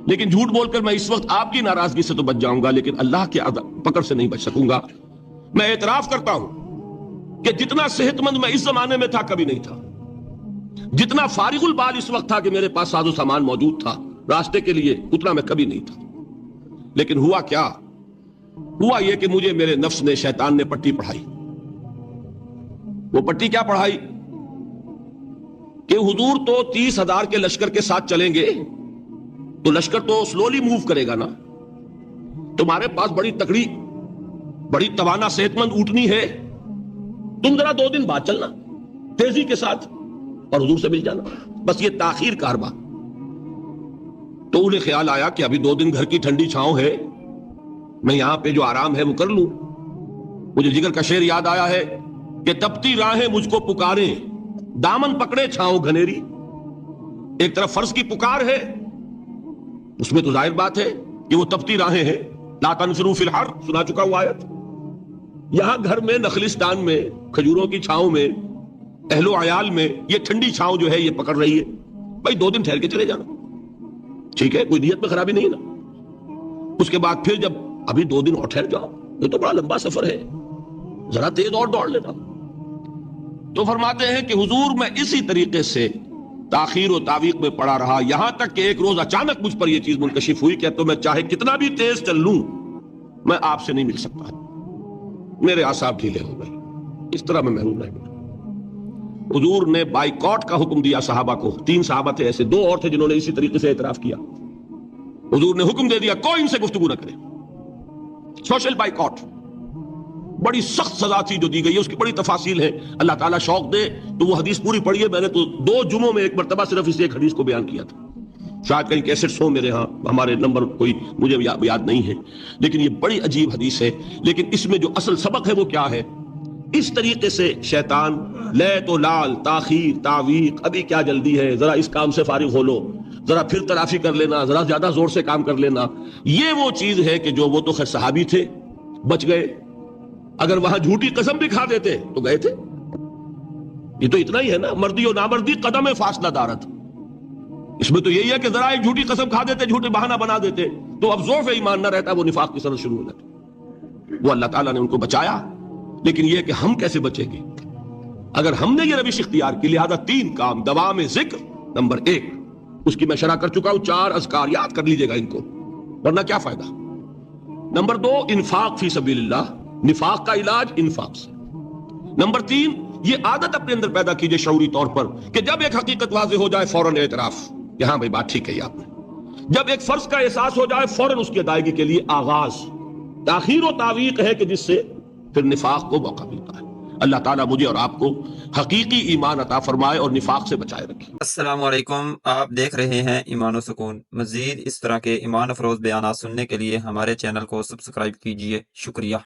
لیکن جھوٹ بول کر میں اس وقت آپ کی ناراضگی سے تو بچ جاؤں گا لیکن اللہ کے پکڑ سے نہیں بچ سکوں گا۔ میں اعتراف کرتا ہوں کہ جتنا صحت مند میں اس زمانے میں تھا کبھی نہیں تھا، جتنا فارغ البال اس وقت تھا کہ میرے پاس ساز و سامان موجود تھا راستے کے لیے، اتنا میں کبھی نہیں تھا۔ لیکن ہوا کیا؟ ہوا یہ کہ مجھے میرے نفس نے، شیطان نے پٹی پڑھائی۔ وہ پٹی کیا پڑھائی کہ حضور تو 30,000 کے لشکر کے ساتھ چلیں گے تو لشکر تو سلولی موو کرے گا نا، تمہارے پاس بڑی تکڑی، بڑی توانا صحت مند اونٹنی ہے، تم ذرا 2 دن بعد چلنا تیزی کے ساتھ اور حضور سے مل جانا، بس یہ تاخیر کاربا۔ تو انہیں خیال آیا کہ ابھی 2 دن گھر کی ٹھنڈی چھاؤں ہے، میں یہاں پہ جو آرام ہے وہ کر لوں۔ مجھے جگر کا شعر یاد آیا ہے کہ تپتی راہیں مجھ کو پکاریں، دامن پکڑے چھاؤں گھنیری۔ ایک طرف فرض کی پکار ہے، اس میں تو ظاہر بات ہے کہ وہ تپتی راہیں ہیں، لا تنفروا فی الحر سنا چکا ہوا آیت۔ یہاں گھر میں، نخلستان میں، کھجوروں کی چھاؤں میں، اہل و عیال میں یہ ٹھنڈی چھاؤں جو ہے یہ پکڑ رہی ہے، بھائی 2 دن ٹھہر کے چلے جانا، ٹھیک ہے، کوئی نیت میں خرابی نہیں نا۔ اس کے بعد پھر جب ابھی 2 دن اور ٹھہر جاؤ، یہ تو بڑا لمبا سفر ہے، ذرا تیز اور دوڑ لینا۔ تو فرماتے ہیں کہ حضور میں اسی طریقے سے تاخیر و تعویق میں پڑا رہا، یہاں تک کہ ایک روز اچانک مجھ پر یہ چیز منکشف ہوئی کہ تو میں چاہے کتنا بھی تیز چل لوں میں آپ سے نہیں مل سکتا، میرے اعصاب ڈھیلے ہو گئے، اس طرح میں محروم نہیں ملا۔ حضور نے بائیکاٹ کا حکم دیا صحابہ کو، 3 صحابہ تھے ایسے، 2 اور تھے جنہوں نے اسی طریقے سے اعتراف کیا۔ حضور نے حکم دے دیا کوئی ان سے گفتگو نہ کرے، سوشل بائیکاٹ۔ بڑی سخت سزا تھی جو دی گئی ہے، اس کی بڑی تفاصیل ہے، اللہ تعالیٰ شوق دے تو وہ حدیث پوری پڑھیے، میں نے تو 2 جمعوں میں ایک مرتبہ صرف اس ایک حدیث کو بیان کیا تھا، شاید کہیں کیسٹس ہوں میرے ہاں، ہمارے نمبر کوئی مجھے یاد نہیں ہے، لیکن یہ بڑی عجیب حدیث ہے۔ لیکن اس میں جو اصل سبق ہے وہ کیا ہے؟ اس طریقے سے شیطان لے تو لال، تاخیر، تعویق، ابھی کیا جلدی ہے، ذرا اس کام سے فارغ ہو لو، ذرا پھر تلافی کر لینا، ذرا زیادہ زور سے کام کر لینا، یہ وہ چیز ہے کہ جو وہ تو خیر صحابی تھے، بچ گئے، اگر وہاں جھوٹی قسم بھی کھا دیتے تو گئے تھے۔ یہ تو اتنا ہی ہے نا، مردی و نامردی قدم فاصلہ دارت، اس میں تو یہی ہے کہ ذرا ایک جھوٹی قسم کھا دیتے، جھوٹے بہانہ بنا دیتے تو اب ضعف ایمان نہ رہتا، وہ نفاق کی سنت شروع ہو جاتی۔ وہ اللہ تعالیٰ نے ان کو بچایا، لیکن یہ کہ ہم کیسے بچیں گے؟ اگر ہم نے یہ روش اختیار کی، لہذا 3 کام، دوام ذکر نمبر 1، اس کی میں شرح کر چکا ہوں، 4 اذکار یاد کر لیجئے گا ان کو، ورنہ کیا فائدہ۔ نمبر 2، انفاق فی سبیل اللہ، نفاق کا علاج انفاق سے۔ نمبر 3، یہ عادت اپنے اندر پیدا کیجئے شعوری طور پر کہ جب ایک حقیقت واضح ہو جائے فوراً اعتراف کہ ہاں بھائی بات ٹھیک ہے آپ نے، جب ایک فرض کا احساس ہو جائے فوراً اس کی ادائیگی کے لیے آغاز۔ تاخیر و تعویق ہے کہ جس سے پھر نفاق کو موقع ملتا ہے۔ اللہ تعالیٰ مجھے اور آپ کو حقیقی ایمان عطا فرمائے اور نفاق سے بچائے رکھے۔ السلام علیکم، آپ دیکھ رہے ہیں ایمان و سکون۔ مزید اس طرح کے ایمان افروز بیانات سننے کے لیے ہمارے چینل کو سبسکرائب کیجیے۔ شکریہ۔